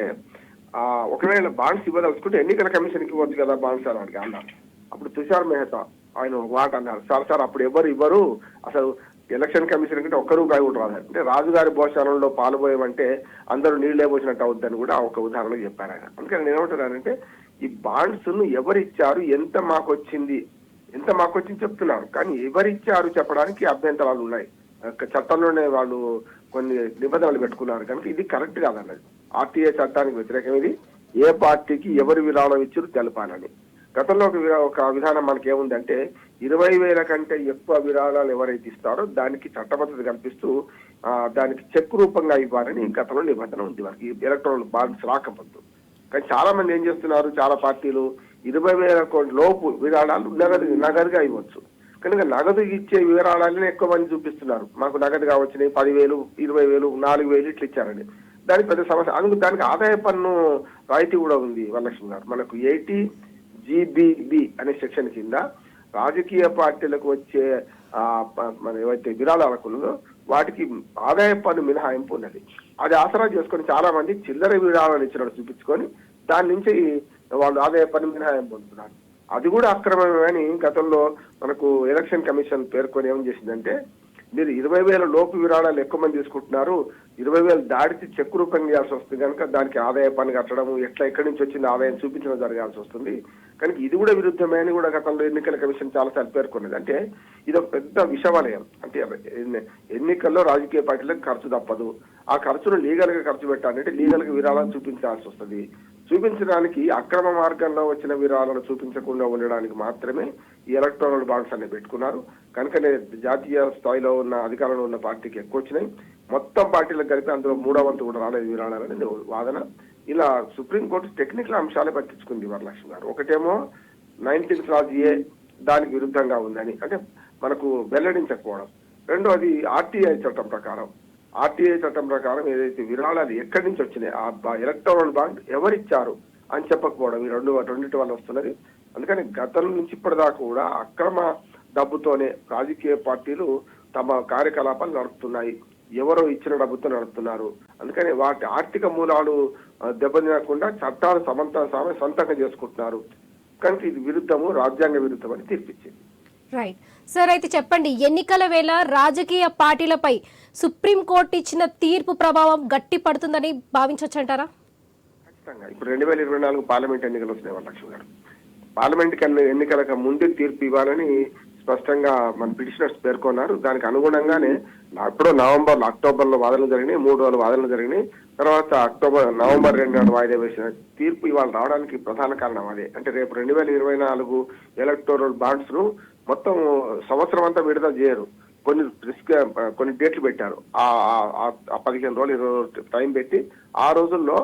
[SPEAKER 10] ఒకవేళ బాండ్స్ ఇవ్వదలుచుకుంటే ఎన్నికల కమిషన్కి ఇవ్వచ్చు కదా బాండ్స్ అని అన్నారు. అప్పుడు తుషార్ మెహతా ఆయన ఒక మాట అన్నారు, సార్ అప్పుడు ఎవరు ఇవ్వరు, అసలు ఎలక్షన్ కమిషన్ కంటే ఒక్క రూపాయి కూడా రాదు, అంటే రాజుగారి భోజనంలో పాల్పోయామంటే అందరూ నీళ్లే పోసినట్టు అవుద్దని కూడా ఒక ఉదాహరణ చెప్పారు ఆయన. అందుకని నేను ఏమంటున్నానంటే, ఈ బాండ్స్ ను ఎవరిచ్చారు, ఎంత మాకు వచ్చింది చెప్తున్నారు, కానీ ఎవరిచ్చారు చెప్పడానికి అభ్యంతరాలు ఉన్నాయి. చట్టంలోనే వాళ్ళు కొన్ని నిబంధనలు పెట్టుకున్నారు కనుక ఇది కరెక్ట్ కాదన్నది. ఆర్టీఏ చట్టానికి వ్యతిరేకం ఇది. ఏ పార్టీకి ఎవరు విరాళం ఇచ్చారు తెలపాలని. గతంలో ఒక విధానం మనకి ఏముందంటే 20,000 కంటే ఎక్కువ విరాళాలు ఎవరైతే ఇస్తారో దానికి చట్టబద్ధత కల్పిస్తూ దానికి చెక్ రూపంగా ఇవ్వాలని గతంలో నిబంధన ఉంది మనకి ఎలక్ట్రానిక్ బాండ్స్ రాకపోతే. కానీ చాలా మంది ఏం చేస్తున్నారు, చాలా పార్టీలు 20,000 లోపు విరాళాలు నగదుగా ఇవ్వచ్చు. కనుక నగదు ఇచ్చే వివరాలని ఎక్కువ మంది చూపిస్తున్నారు. మాకు నగదుగా వచ్చినాయి 10,000, 20,000, 4,000 ఇట్లా ఇచ్చారండి. దానికి పెద్ద సమస్య. అందుకు దానికి ఆదాయ పన్ను రాయితీ కూడా ఉంది వరలక్ష్మి గారు. మనకు 80GB అనే సెక్షన్ కింద రాజకీయ పార్టీలకు వచ్చే మన ఏవైతే విరాళాలకు ఉన్నదో వాటికి ఆదాయ పన్ను మినహాయింపు ఉన్నది. అది ఆసరా చేసుకొని చాలా మంది చిల్లర విరాళాలు ఇచ్చినట్టు చూపించుకొని దాని నుంచి వాళ్ళు ఆదాయ పన్ను మినహాయింపు పొందుతున్నారు. అది కూడా అక్రమమే అని గతంలో మనకు ఎలక్షన్ కమిషన్ పేర్కొని ఏం చేసిందంటే, మీరు 20,000 లోపు విరాళాలు ఎక్కువ మంది తీసుకుంటున్నారు, 20,000 దాడితే చెక్ రూపంగా చేయాల్సి వస్తుంది కనుక దానికి ఆదాయ పన్ను కట్టడం, ఎక్కడి నుంచి వచ్చింది ఆదాయం చూపించడం జరగాల్సి వస్తుంది. కనుక ఇది కూడా విరుద్ధమే అని కూడా గతంలో ఎన్నికల కమిషన్ చాలాసార్లు పేర్కొన్నది. అంటే ఇది ఒక పెద్ద విషవలయం. అంటే ఎన్నికల్లో రాజకీయ పార్టీలకు ఖర్చు తప్పదు. ఆ ఖర్చును లీగల్ గా ఖర్చు పెట్టాలంటే లీగల్ గా విరాళాలు చూపించాల్సి వస్తుంది. చూపించడానికి అక్రమ మార్గంలో వచ్చిన విరాళాలు చూపించకుండా ఉండడానికి మాత్రమే ఈ ఎలక్టోరల్ బాండ్స్ అన్ని పెట్టుకున్నారు. కనుకనే జాతీయ స్థాయిలో ఉన్న అధికారంలో ఉన్న పార్టీకి ఎక్కువ వచ్చినాయి. మొత్తం పార్టీలకు కలిపి అందులో 3వ వంతు కూడా రాలేదు విరాళాలని వాదన. ఇలా సుప్రీంకోర్టు టెక్నికల్ అంశాలే పట్టించుకుంది వరలక్ష్మి గారు. ఒకటేమో 19th క్లాజ్ ఏ దానికి విరుద్ధంగా ఉందని అంటే మనకు వెల్లడించకపోవడం. రెండోది ఆర్టీఐ చట్టం ప్రకారం ఏదైతే విరాళాలు ఎక్కడి నుంచి వచ్చినాయి, ఆ ఎలక్టోరల్ బాండ్ ఎవరిచ్చారు అని చెప్పకపోవడం, ఈ రెండింటి వల్ల వస్తున్నది. అందుకని గతం నుంచి ఇప్పటిదాకా కూడా అక్రమ డబ్బుతోనే రాజకీయ పార్టీలు తమ కార్యకలాపాలు నడుపుతున్నాయి. ఎవరో ఇచ్చిన డబ్బుతో నడుపుతున్నారు. అందుకని వాటి ఆర్థిక మూలాలు దెబ్బతినకుండా చట్టాలు సొంతంగా చేసుకుంటున్నారు. కనుక ఇది విరుద్ధము, రాజ్యాంగ విరుద్ధం అని తీర్పిచ్చింది.
[SPEAKER 1] రైట్ సార్, అయితే చెప్పండి, ఎన్నికల వేళ రాజకీయ పార్టీలపై సుప్రీంకోర్టు ఇచ్చిన తీర్పు ప్రభావం గట్టి పడుతుందని భావించొచ్చంటారా?
[SPEAKER 10] ఖచ్చితంగా. ఇప్పుడు 2024 పార్లమెంట్ ఎన్నికలు వస్తున్నాయి వరలక్ష్మి గారు. పార్లమెంట్ ఎన్నికలకు ముందే తీర్పు ఇవ్వాలని స్పష్టంగా మన పిటిషనర్స్ పేర్కొన్నారు. దానికి అనుగుణంగానే అప్పుడు అక్టోబర్లో వాదనలు జరిగినాయి, 3 రోజులు వాదనలు జరిగినాయి. తర్వాత నవంబర్ 2 నాడు వాయిదా వేసిన తీర్పు ఇవాళ రావడానికి ప్రధాన కారణం అదే. అంటే రేపు 2024 ఎలక్టోరల్ బాండ్స్ ను మొత్తం సంవత్సరం అంతా విడుదల చేయరు. కొన్ని డేట్లు పెట్టారు. ఆ 15 రోజులు 20 రోజులు టైం పెట్టి ఆ రోజుల్లో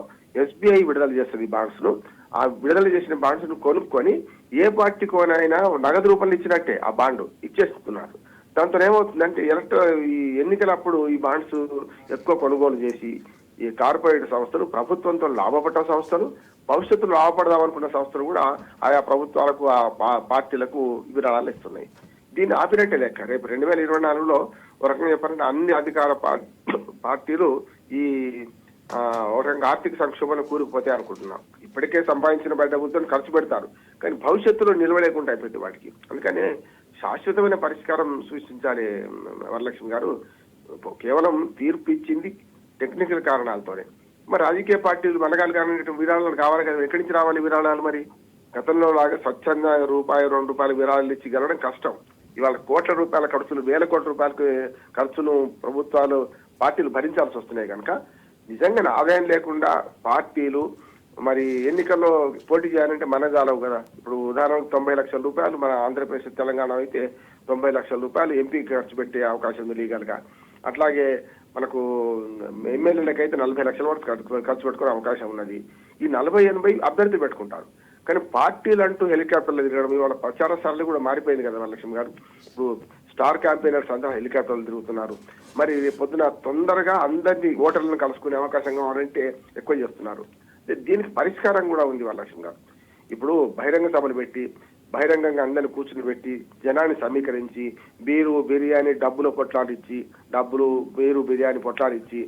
[SPEAKER 10] SBI విడుదల చేస్తుంది ఈ బాండ్స్ ను. ఆ విడుదల చేసిన బాండ్స్ ను కొనుక్కొని ఏ పార్టీకోనైనా నగదు రూపంలో ఇచ్చినట్టే ఆ బాండ్ ఇచ్చేస్తున్నారు. దాంతో ఏమవుతుందంటే ఈ ఎన్నికలప్పుడు ఈ బాండ్స్ ఎక్కువ కొనుగోలు చేసి ఈ కార్పొరేట్ సంస్థలు, ప్రభుత్వంతో లాభపడ్డ సంస్థలు, భవిష్యత్తులో లాభపడదాం అనుకున్న సంస్థలు కూడా ఆయా ప్రభుత్వాలకు ఆ పార్టీలకు విరాళాలు ఇస్తున్నాయి. దీన్ని ఆపినట్టే లెక్క. రేపు 2024లో ఒక రకంగా చెప్పాలంటే అన్ని అధికార పార్టీలు ఈ ఒక రకంగా ఆర్థిక సంక్షోభంలో కూరుకుపోతాయి అనుకుంటున్నాం. ఇప్పటికే సంపాదించిన డబ్బుతో ఖర్చు పెడతారు, కానీ భవిష్యత్తులో నిలవలేకుండా అయిపోయింది వాటికి. అందుకనే శాశ్వతమైన పరిష్కారం సూచించాలి వరలక్ష్మి గారు. కేవలం తీర్పు ఇచ్చింది టెక్నికల్ కారణాలతోనే. మరి రాజకీయ పార్టీలు మనగాలు కానీ విరాళాలు కావాలి కదా, ఎక్కడి నుంచి రావాలి విరాళాలు? మరి గతంలో లాగా స్వచ్ఛంగా రూపాయి 2 రూపాయల విరాళాలు ఇచ్చి గెలవడం కష్టం. ఇవాళ కోట్ల రూపాయల ఖర్చులు, వేల కోట్ల రూపాయలకు ఖర్చును ప్రభుత్వాలు పార్టీలు భరించాల్సి వస్తున్నాయి కనుక నిజంగా ఆదాయం లేకుండా పార్టీలు మరి ఎన్నికల్లో పోటీ చేయాలంటే మన జాలవు కదా. ఇప్పుడు ఉదాహరణకు 90 లక్షల రూపాయలు మన ఆంధ్రప్రదేశ్, తెలంగాణ అయితే 90 లక్షల రూపాయలు ఎంపీ ఖర్చు పెట్టే అవకాశం ఉంది లీగల్ గా. అట్లాగే మనకు ఎమ్మెల్యేలకైతే 40 లక్షల వరకు ఖర్చు పెట్టుకునే అవకాశం ఉన్నది. ఈ 40-80 అభ్యర్థి పెట్టుకుంటారు. కానీ పార్టీలు అంటూ హెలికాప్టర్లు తిరగడం, ఇవాళ ప్రచార సార్లు కూడా మారిపోయింది కదా వరలక్ష్మి గారు. ఇప్పుడు స్టార్ క్యాంపెయినర్స్ అంతా హెలికాప్టర్లు తిరుగుతున్నారు. మరి పొద్దున తొందరగా అందరినీ ఓటర్లను కలుసుకునే అవకాశం కావాలంటే ఎక్కువ చేస్తున్నారు. దీనికి పరిష్కారం కూడా ఉంది వరలక్ష్మి గారు. ఇప్పుడు బహిరంగ సభలు పెట్టి బహిరంగంగా అందరిని కూర్చుని పెట్టి జనాన్ని సమీకరించి బీరు బిర్యానీ డబ్బులు పొట్లాడిచ్చి బీరు బిర్యానీ పొట్లాడిచ్చి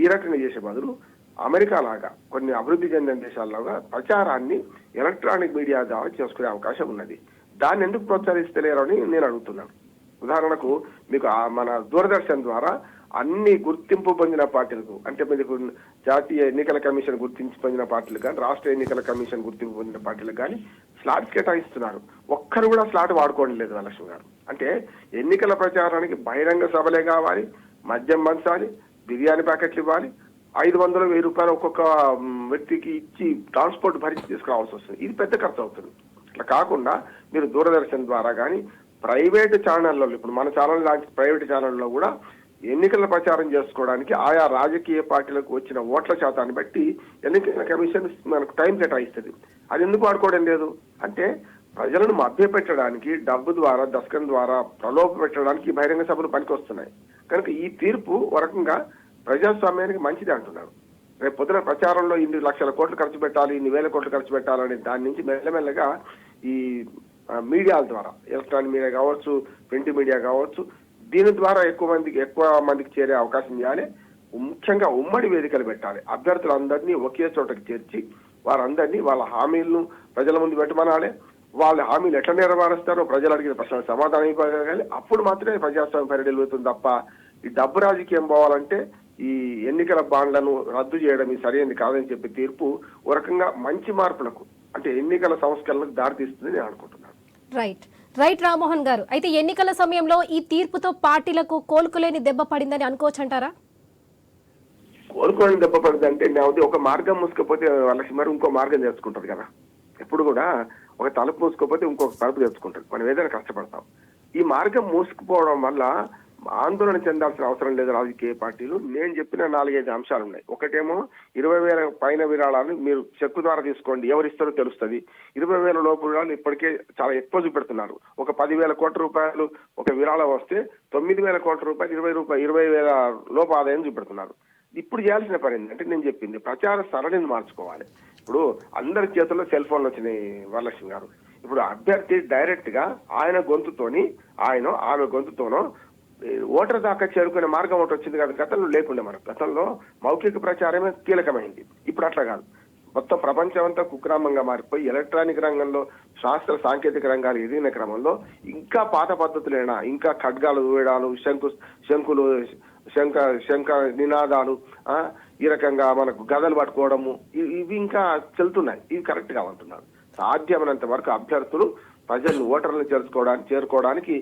[SPEAKER 10] ఈ రకంగా చేసే బదులు అమెరికా లాగా కొన్ని అభివృద్ధి చెందిన దేశాల్లోగా ప్రచారాన్ని ఎలక్ట్రానిక్ మీడియా ద్వారా చేసుకునే అవకాశం ఉన్నది. దాన్ని ఎందుకు ప్రోత్సహిస్తలేరు అని నేను అడుగుతున్నాను. ఉదాహరణకు మీకు మన దూరదర్శన్ ద్వారా అన్ని గుర్తింపు పొందిన పార్టీలకు, అంటే మీకు జాతీయ ఎన్నికల కమిషన్ గుర్తింపు పొందిన పార్టీలకు కానీ, రాష్ట్ర ఎన్నికల కమిషన్ గుర్తింపు పొందిన పార్టీలకు కానీ స్లాట్స్ కేటాయిస్తున్నారు. ఒక్కరు కూడా స్లాట్ వాడుకోవడం లేదు వరలక్ష్మి గారు. అంటే ఎన్నికల ప్రచారానికి బహిరంగ సభలే కావాలి, మద్యం పంచాలి, బిర్యానీ ప్యాకెట్లు ఇవ్వాలి, 500-1000 రూపాయలు ఒక్కొక్క వ్యక్తికి ఇచ్చి ట్రాన్స్పోర్ట్ భరించి తీసుకురావాల్సి వస్తుంది. ఇది పెద్ద ఖర్చు అవుతుంది. ఇట్లా కాకుండా మీరు దూరదర్శన్ ద్వారా కానీ ప్రైవేటు ఛానళ్లలో, ఇప్పుడు మన ఛానల్ లాంటి ప్రైవేటు ఛానల్లో కూడా ఎన్నికల ప్రచారం చేసుకోవడానికి ఆయా రాజకీయ పార్టీలకు వచ్చిన ఓట్ల శాతాన్ని బట్టి ఎన్నికల కమిషన్ మనకు టైం కేటాయిస్తుంది. అది ఎందుకు వాడుకోవడం లేదు అంటే ప్రజలను మభ్యపెట్టడానికి, డబ్బు ద్వారా, దశకం ద్వారా ప్రలోభ పెట్టడానికి బహిరంగ సభలు పనికొస్తున్నాయి. కనుక ఈ తీర్పు ఒక రకంగా ప్రజాస్వామ్యానికి మంచిది అంటున్నారు. రేపు పొద్దున ప్రచారంలో ఇన్ని లక్షల కోట్లు ఖర్చు పెట్టాలి, ఇన్ని వేల కోట్లు ఖర్చు పెట్టాలనే దాని నుంచి మెల్లమెల్లగా ఈ మీడియాల ద్వారా, ఎలక్ట్రానిక్ మీడియా కావచ్చు, ప్రింట్ మీడియా కావచ్చు, దీని ద్వారా ఎక్కువ మందికి చేరే అవకాశం ఇవ్వాలి. ముఖ్యంగా ఉమ్మడి వేదికలు పెట్టాలి. అభ్యర్థులందరినీ ఒకే చోటకి చేర్చి వారందరినీ వాళ్ళ హామీలను ప్రజల ముందు పెట్టమనాలి. వాళ్ళ హామీలు ఎట్లా నెరవేరుస్తారో ప్రజలు అడిగిన ప్రశ్నలకు సమాధానం ఇవ్వగలగాలి. అప్పుడు మాత్రమే ప్రజాస్వామ్యం పరిధిలో వెళ్తుంది తప్ప ఈ డబ్బు రాజకీయం పోవాలంటే ఈ ఎన్నికల బాండ్లను రద్దు చేయడం ఇది సరైనది కాదని చెప్పి తీర్పు ఒక రకంగా మంచి మార్పులకు, అంటే ఎన్నికల సంస్కరణలకు దారితీస్తుంది నేను అనుకుంటున్నాను.
[SPEAKER 1] రైట్ రామ్మోహన్ గారు, అయితే ఎన్నికల సమయంలో ఈ తీర్పుతో పార్టీలకు కోలుకోలేని దెబ్బ పడిందని అనుకోవచ్చు అంటారా?
[SPEAKER 10] కోలుకోలేని దెబ్బ పడింది అంటే ఒక మార్గం మూసుకపోతే వాళ్ళకి మరి ఇంకో మార్గం తెచ్చుకుంటారు కదా. ఎప్పుడు కూడా ఒక తలుపు మూసుకపోతే ఇంకొక తలుపు తెచ్చుకుంటారు. మనం ఏదైనా కష్టపడతాం. ఈ మార్గం మూసుకుపోవడం వల్ల ఆందోళన చెందాల్సిన అవసరం లేదు రాజకీయ పార్టీలు. నేను చెప్పిన 4-5 అంశాలు ఉన్నాయి. ఒకటేమో 20,000 పైన విరాళాలు మీరు చెక్కు ద్వారా తీసుకోండి, ఎవరిస్తారో తెలుస్తుంది. 20,000 లోపు విరాళాలు ఇప్పటికే చాలా ఎక్కువ చూపెడుతున్నారు. ఒక 10,000 కోట్ల రూపాయలు ఒక విరాళం వస్తే 9,000 కోట్ల రూపాయలు 20,000 లోపు ఆదాయం చూపెడుతున్నారు. ఇప్పుడు చేయాల్సిన పని ఏంటంటే నేను చెప్పింది ప్రచార సరళిని మార్చుకోవాలి. ఇప్పుడు అందరి చేతుల్లో సెల్ ఫోన్లు వచ్చినాయి వరలక్ష్మి గారు. ఇప్పుడు అభ్యర్థి డైరెక్ట్ గా ఆయన గొంతుతోని ఆమె గొంతుతోనో ఓటర్ దాకా చేరుకునే మార్గం ఒకటి వచ్చింది కదా. గతంలో లేకుండా మనకు గతంలో మౌఖిక ప్రచారమే కీలకమైంది. ఇప్పుడు అట్లా కాదు. మొత్తం ప్రపంచం అంతా కుగ్రామంగా మారిపోయి ఎలక్ట్రానిక్ రంగంలో శాస్త్ర సాంకేతిక రంగాలు ఎదిగిన క్రమంలో ఇంకా పాత పద్ధతులైనా, ఇంకా ఖడ్గాలు వేయడాలు, శంఖ నినాదాలు, ఈ రకంగా మనకు గదలు పట్టుకోవడము, ఇవి ఇంకా చెల్తున్నాయి. ఇవి కరెక్ట్ గా ఉంటున్నారు. సాధ్యమైనంత వరకు అభ్యర్థులు ప్రజలను ఓటర్లను చేరుకోవడానికి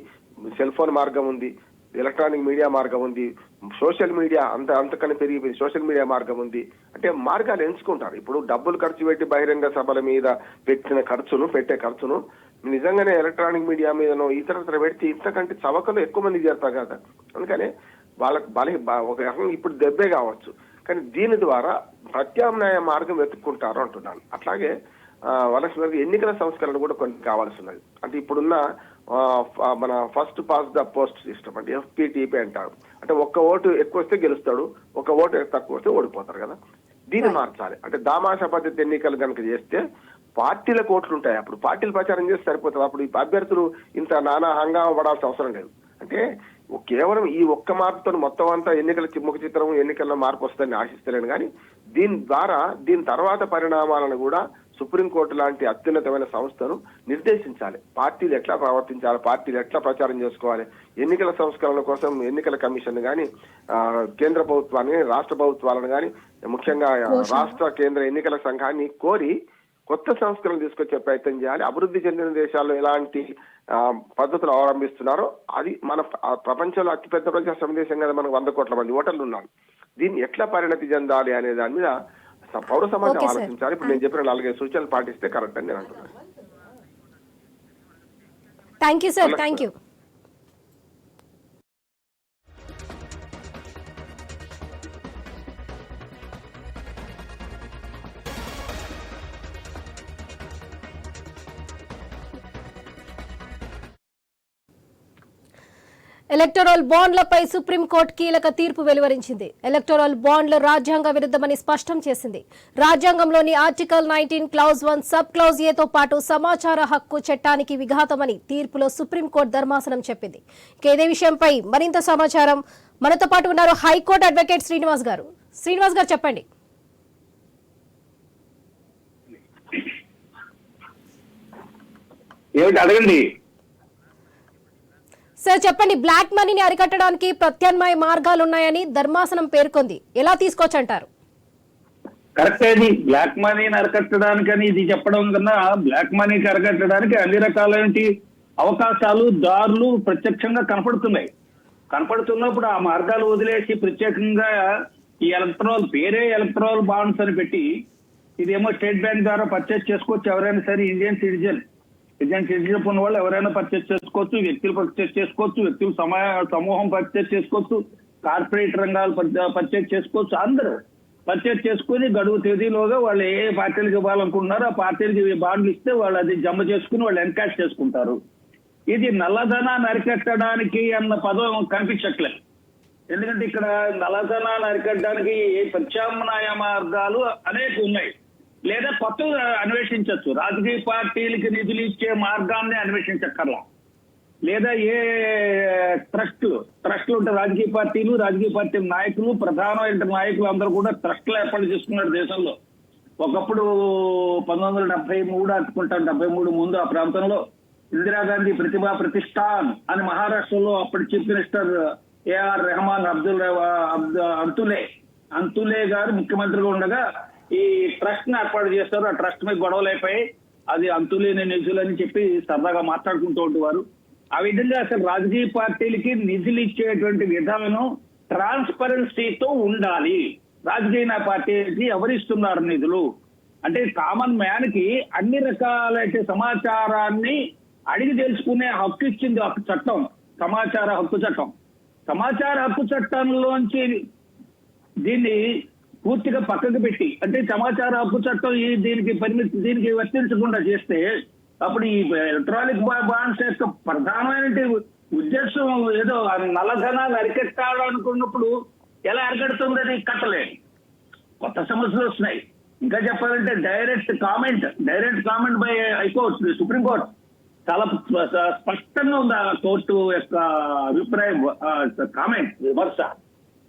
[SPEAKER 10] సెల్ ఫోన్ మార్గం ఉంది, ఎలక్ట్రానిక్ మీడియా మార్గం ఉంది, సోషల్ మీడియా అంతకన్నా పెరిగిపోయింది, సోషల్ మీడియా మార్గం ఉంది. అంటే మార్గాలు ఎంచుకుంటారు. ఇప్పుడు డబ్బులు ఖర్చు పెట్టి బహిరంగ సభల మీద పెట్టే ఖర్చును నిజంగానే ఎలక్ట్రానిక్ మీడియా మీదనో ఇతరత్ర పెడితే ఇంతకంటే చవకలో ఎక్కువ మంది చేరుతారు కదా. అందుకనే వాళ్ళకి ఒక రకంగా ఇప్పుడు దెబ్బే కావచ్చు, కానీ దీని ద్వారా ప్రత్యామ్నాయ మార్గం వెతుక్కుంటారు అంటున్నాను. అట్లాగే వరలక్ష్మి ఎన్నికల సంస్కరణ కూడా కొన్ని కావాల్సి ఉన్నది. అంటే ఇప్పుడున్న మన first pass the post system అంటే FPTP అంటారు. అంటే ఒక్క ఓటు ఎక్కువ వస్తే గెలుస్తాడు, ఒక ఓటు తక్కువ వస్తే ఓడిపోతారు కదా. దీన్ని మార్చాలి. అంటే దామాషా పద్ధతి ఎన్నికలు కనుక చేస్తే పార్టీలకు ఓట్లు ఉంటాయి. అప్పుడు పార్టీలు ప్రచారం చేస్తే సరిపోతుంది. అప్పుడు ఈ అభ్యర్థులు ఇంత నానా హంగామా పడాల్సిన అవసరం లేదు. అంటే కేవలం ఈ ఒక్క మార్పుతో మొత్తం అంతా ఎన్నికల ముఖ చిత్రం ఎన్నికల్లో మార్పు వస్తుందని ఆశిస్తలేను. కానీ దీని తర్వాత పరిణామాలను కూడా సుప్రీంకోర్టు లాంటి అత్యున్నతమైన సంస్థను నిర్దేశించాలి. పార్టీలు ఎట్లా ప్రవర్తించాలి, పార్టీలు ఎట్లా ప్రచారం చేసుకోవాలి, ఎన్నికల సంస్కరణ కోసం ఎన్నికల కమిషన్ కానీ కేంద్ర ప్రభుత్వాన్ని రాష్ట్ర ప్రభుత్వాలను కానీ ముఖ్యంగా రాష్ట్ర కేంద్ర ఎన్నికల సంఘాన్ని కోరి కొత్త సంస్కరణ తీసుకొచ్చే ప్రయత్నం చేయాలి. అభివృద్ధి చెందిన దేశాల్లో ఎలాంటి పద్ధతులు అవలంబిస్తున్నారో అది మన ప్రపంచంలో అతిపెద్ద ప్రజాస్వామ్య దేశం కదా, మనకు 100 కోట్ల మంది ఓటర్లు ఉన్నారు. దీన్ని ఎట్లా పరిణతి చెందాలి అనే దాని మీద పౌర సమాజం ఆలోచించాలి. ఇప్పుడు నేను చెప్పిన 4-5 సూచనలు పాటిస్తే కరెక్ట్ అని నేను అంటున్నాను.
[SPEAKER 1] Thank you sir, thank you. Electoral బాండ్లపై సుప్రీంకోర్టు కీలక తీర్పు వెలువరించింది. ఎలక్టోరల్ బాండ్లు రాజ్యాంగ విరుద్ధమని స్పష్టం చేసింది. రాజ్యాంగంలోని ఆర్టికల్ 19 క్లాజ్ 1 సబ్ క్లాజ్ ఏతో పాటు సమాచార హక్కు చట్టానికి విఘాతమని తీర్పులో సుప్రీంకోర్టు ధర్మాసనం చెప్పింది. ఇదే విషయంపై మరింత సమాచారం మనతో పాటు ఉన్నారు హైకోర్టు అడ్వకేట్ శ్రీనివాస్ గారు. శ్రీనివాస్ గారు చెప్పండి.
[SPEAKER 9] అడగండి
[SPEAKER 1] సార్. చెప్పండి, బ్లాక్ మనీని అరికట్టడానికి ప్రత్యామ్నాయ మార్గాలు ఉన్నాయని ధర్మాసనం పేర్కొంది. ఎలా తీసుకోవచ్చంటారు?
[SPEAKER 9] కరెక్ట్. అది బ్లాక్ మనీని అరికట్టడానికని ఇది చెప్పడం కన్నా బ్లాక్ మనీకి అరికట్టడానికి అన్ని రకాలైన అవకాశాలు దారులు ప్రత్యక్షంగా కనపడుతున్నప్పుడు ఆ మార్గాలు వదిలేసి ప్రత్యేకంగా ఈ ఎలక్ట్రల్ బాండ్స్ అని పెట్టి ఇదేమో స్టేట్ బ్యాంక్ ద్వారా పర్చేస్ చేసుకోవచ్చు. ఎవరైనా సరే ఇండియన్ సిటిజన్ ఉన్న వాళ్ళు ఎవరైనా పర్చేస్ చేసుకోవచ్చు, వ్యక్తులు పర్చేస్ చేసుకోవచ్చు, వ్యక్తులు సమూహం పర్చేస్ చేసుకోవచ్చు, కార్పొరేట్ రంగాలు పర్చేస్ చేసుకోవచ్చు. అందరూ పర్చేస్ చేసుకుని గడువు తేదీలోగా వాళ్ళు ఏ పార్టీలకు ఇవ్వాలనుకుంటున్నారో ఆ పార్టీలకి బాండ్లు ఇస్తే వాళ్ళు అది జమ చేసుకుని వాళ్ళు ఎన్కాష్ చేసుకుంటారు. ఇది నల్లధనాన్ని అరికట్టడానికి అన్న పదం కనిపించట్లేదు. ఎందుకంటే ఇక్కడ నల్లధనాన్ని అరికట్టడానికి ప్రత్యామ్నాయ మార్గాలు అనేక ఉన్నాయి. లేదా కొత్తగా అన్వేషించవచ్చు. రాజకీయ పార్టీలకి నిధులు ఇచ్చే మార్గాన్ని అన్వేషించక్కర్లా. లేదా ఏ ట్రస్టులు ఉంటే రాజకీయ పార్టీ నాయకులు ప్రధానమైన నాయకులు అందరూ కూడా ట్రస్టులు ఏర్పాటు చేసుకున్నారు దేశంలో. ఒకప్పుడు 1973 అనుకుంటాను, 73 ముందు ఆ ప్రాంతంలో ఇందిరాగాంధీ ప్రతిభా ప్రతిష్టాన్ అని మహారాష్ట్రలో అప్పటి చీఫ్ మినిస్టర్ ఏఆర్ రెహమాన్ అంతులే గారు ముఖ్యమంత్రిగా ఉండగా ఈ ట్రస్ట్ ని ఏర్పాటు చేస్తారు. ఆ ట్రస్ట్ మీద గొడవలు అయిపోయి అది అంతులేని నిధులు అని చెప్పి సరదాగా మాట్లాడుకుంటూ ఉండేవారు. ఆ విధంగా అసలు రాజకీయ పార్టీలకి నిధులు ఇచ్చేటువంటి విధానం ట్రాన్స్పరెన్సీతో ఉండాలి. రాజకీయ పార్టీలకి ఎవరిస్తున్నారు నిధులు అంటే కామన్ మ్యాన్ కి అన్ని రకాలైన సమాచారాన్ని అడిగి తెలుసుకునే హక్కు ఇచ్చింది చట్టం, సమాచార హక్కు చట్టం. సమాచార హక్కు చట్టంలోంచి దీన్ని పూర్తిగా పక్కకు పెట్టి అంటే సమాచార హక్కు చట్టం దీనికి వర్తించకుండా చేస్తే అప్పుడు ఈ ఎలక్ట్రానిక్ బాండ్స్ యొక్క ప్రధానమైన ఉద్దేశం ఏదో నల్లధనాలు అరికట్టాలనుకున్నప్పుడు ఎలా అరికడుతుందని కట్టలేదు. కొత్త సమస్యలు వస్తున్నాయి. ఇంకా చెప్పాలంటే direct comment by high court, supreme court చాలా స్పష్టంగా ఉంది. ఆ కోర్టు యొక్క అభిప్రాయం కామెంట్ విమర్శ.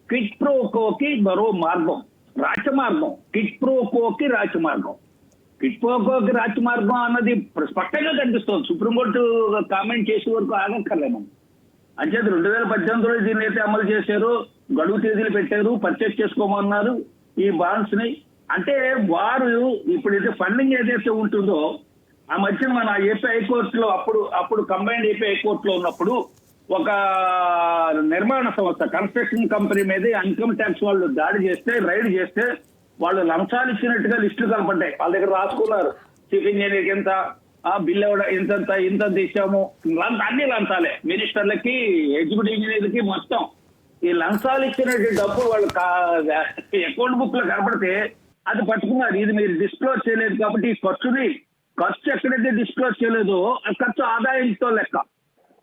[SPEAKER 9] క్విడ్ ప్రో కోకి మరో మార్గం రాజమార్గం, క్విడ్ ప్రో కోకి రాజమార్గం. క్విడ్ ప్రో కోకి రాజమార్గం అన్నది స్పష్టంగా కనిపిస్తుంది. సుప్రీంకోర్టు కామెంట్ చేసే వరకు ఆగక్కర్లేము. అంచేది 2018లో దీన్ని అయితే అమలు చేశారు, గడువు తేదీలు పెట్టారు, పర్చేస్ చేసుకోమన్నారు ఈ బాండ్స్ ని. అంటే వారు ఇప్పుడైతే ఫండింగ్ ఏదైతే ఉంటుందో ఆ మధ్య మన ఏపీ హైకోర్టులో అప్పుడు కంబైన్డ్ ఏపీ హైకోర్టులో ఉన్నప్పుడు ఒక నిర్మాణ సంస్థ కన్స్ట్రక్షన్ కంపెనీ మీద ఇన్కమ్ ట్యాక్స్ వాళ్ళు రైడ్ చేస్తే వాళ్ళు లంచాలు ఇచ్చినట్టుగా లిస్టులు కనపడ్డాయి. వాళ్ళ దగ్గర రాసుకున్నారు. చీఫ్ ఇంజనీర్కి ఎంత, బిల్ ఇంత ఇచ్చాము, అన్ని లంచాలే. మినిస్టర్లకి, ఎగ్జిక్యూటివ్ ఇంజనీర్లకి మొత్తం ఈ లంచాలు ఇచ్చినట్టు డబ్బు వాళ్ళు అకౌంట్ బుక్ లో కనపడితే అది పట్టుకున్నారు. ఇది మీరు డిస్క్లోజ్ చేయలేదు కాబట్టి ఈ ఖర్చు ఎక్కడైతే డిస్క్లోజ్ చేయలేదో ఆ ఖర్చు ఆదాయంతో లెక్క.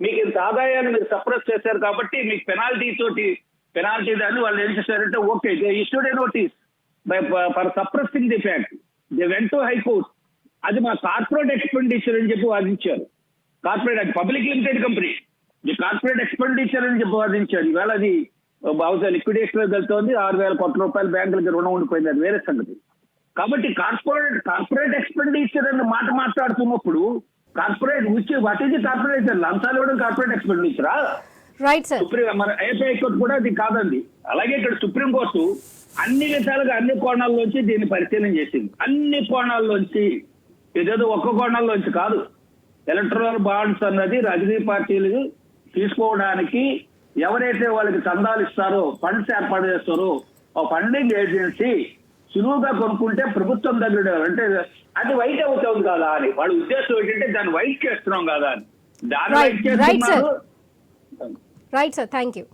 [SPEAKER 3] మీకు ఇంత ఆదాయాన్ని మీరు సప్రెస్ చేశారు కాబట్టి మీకు పెనాల్టీ దాన్ని వాళ్ళు ఏం చేశారంటే okay they issued a notice for suppressing the fact they went to high court. అది మా కార్పొరేట్ ఎక్స్పెండిచర్ అని చెప్పి వాదించారు. కార్పొరేట్ అది public limited company, the corporate expenditure అని చెప్పి వాదించారు. ఈవేళ అది బహుశా లిక్విడేషన్ లో వెళ్తోంది. 6,000 కోట్ల రూపాయలు బ్యాంకులకి రుణం ఉండిపోయింది, అది వేరే సంగతి. కాబట్టి కార్పొరేట్ ఎక్స్పెండిచర్ అనే మాట మాట్లాడుతున్నప్పుడు corporate what is the corporate లంచాలు ఇవ్వడం కార్పొరేట్ ఎక్స్పెండిచరా?
[SPEAKER 1] Right sir.
[SPEAKER 3] మన ఏపీ కోర్టు కూడా అది కాదండి. అలాగే ఇక్కడ సుప్రీంకోర్టు అన్ని విధాలుగా అన్ని కోణాల్లోంచి దీన్ని పరిశీలన చేసింది. అన్ని కోణాల్లోంచి, ఇదేదో ఒక్క కోణాల్లోంచి కాదు. ఎలక్టరల్ బాండ్స్ అన్నది రాజకీయ పార్టీలు తీసుకోవడానికి ఎవరైతే వాళ్ళకి చందాలు ఇస్తారో, ఫండ్స్ ఏర్పాటు చేస్తారో ఆ ఫండింగ్ ఏజెన్సీ సులువుగా కొనుక్కుంటే ప్రభుత్వం దగ్గర అంటే అది వైట్ అవుతుంది కదా అని వాళ్ళ ఉద్దేశం ఏంటంటే దాన్ని వైట్ చేస్తున్నాం కదా అని. దాన్ని వైట్ చేస్తున్నారు.
[SPEAKER 1] Right sir, thank you.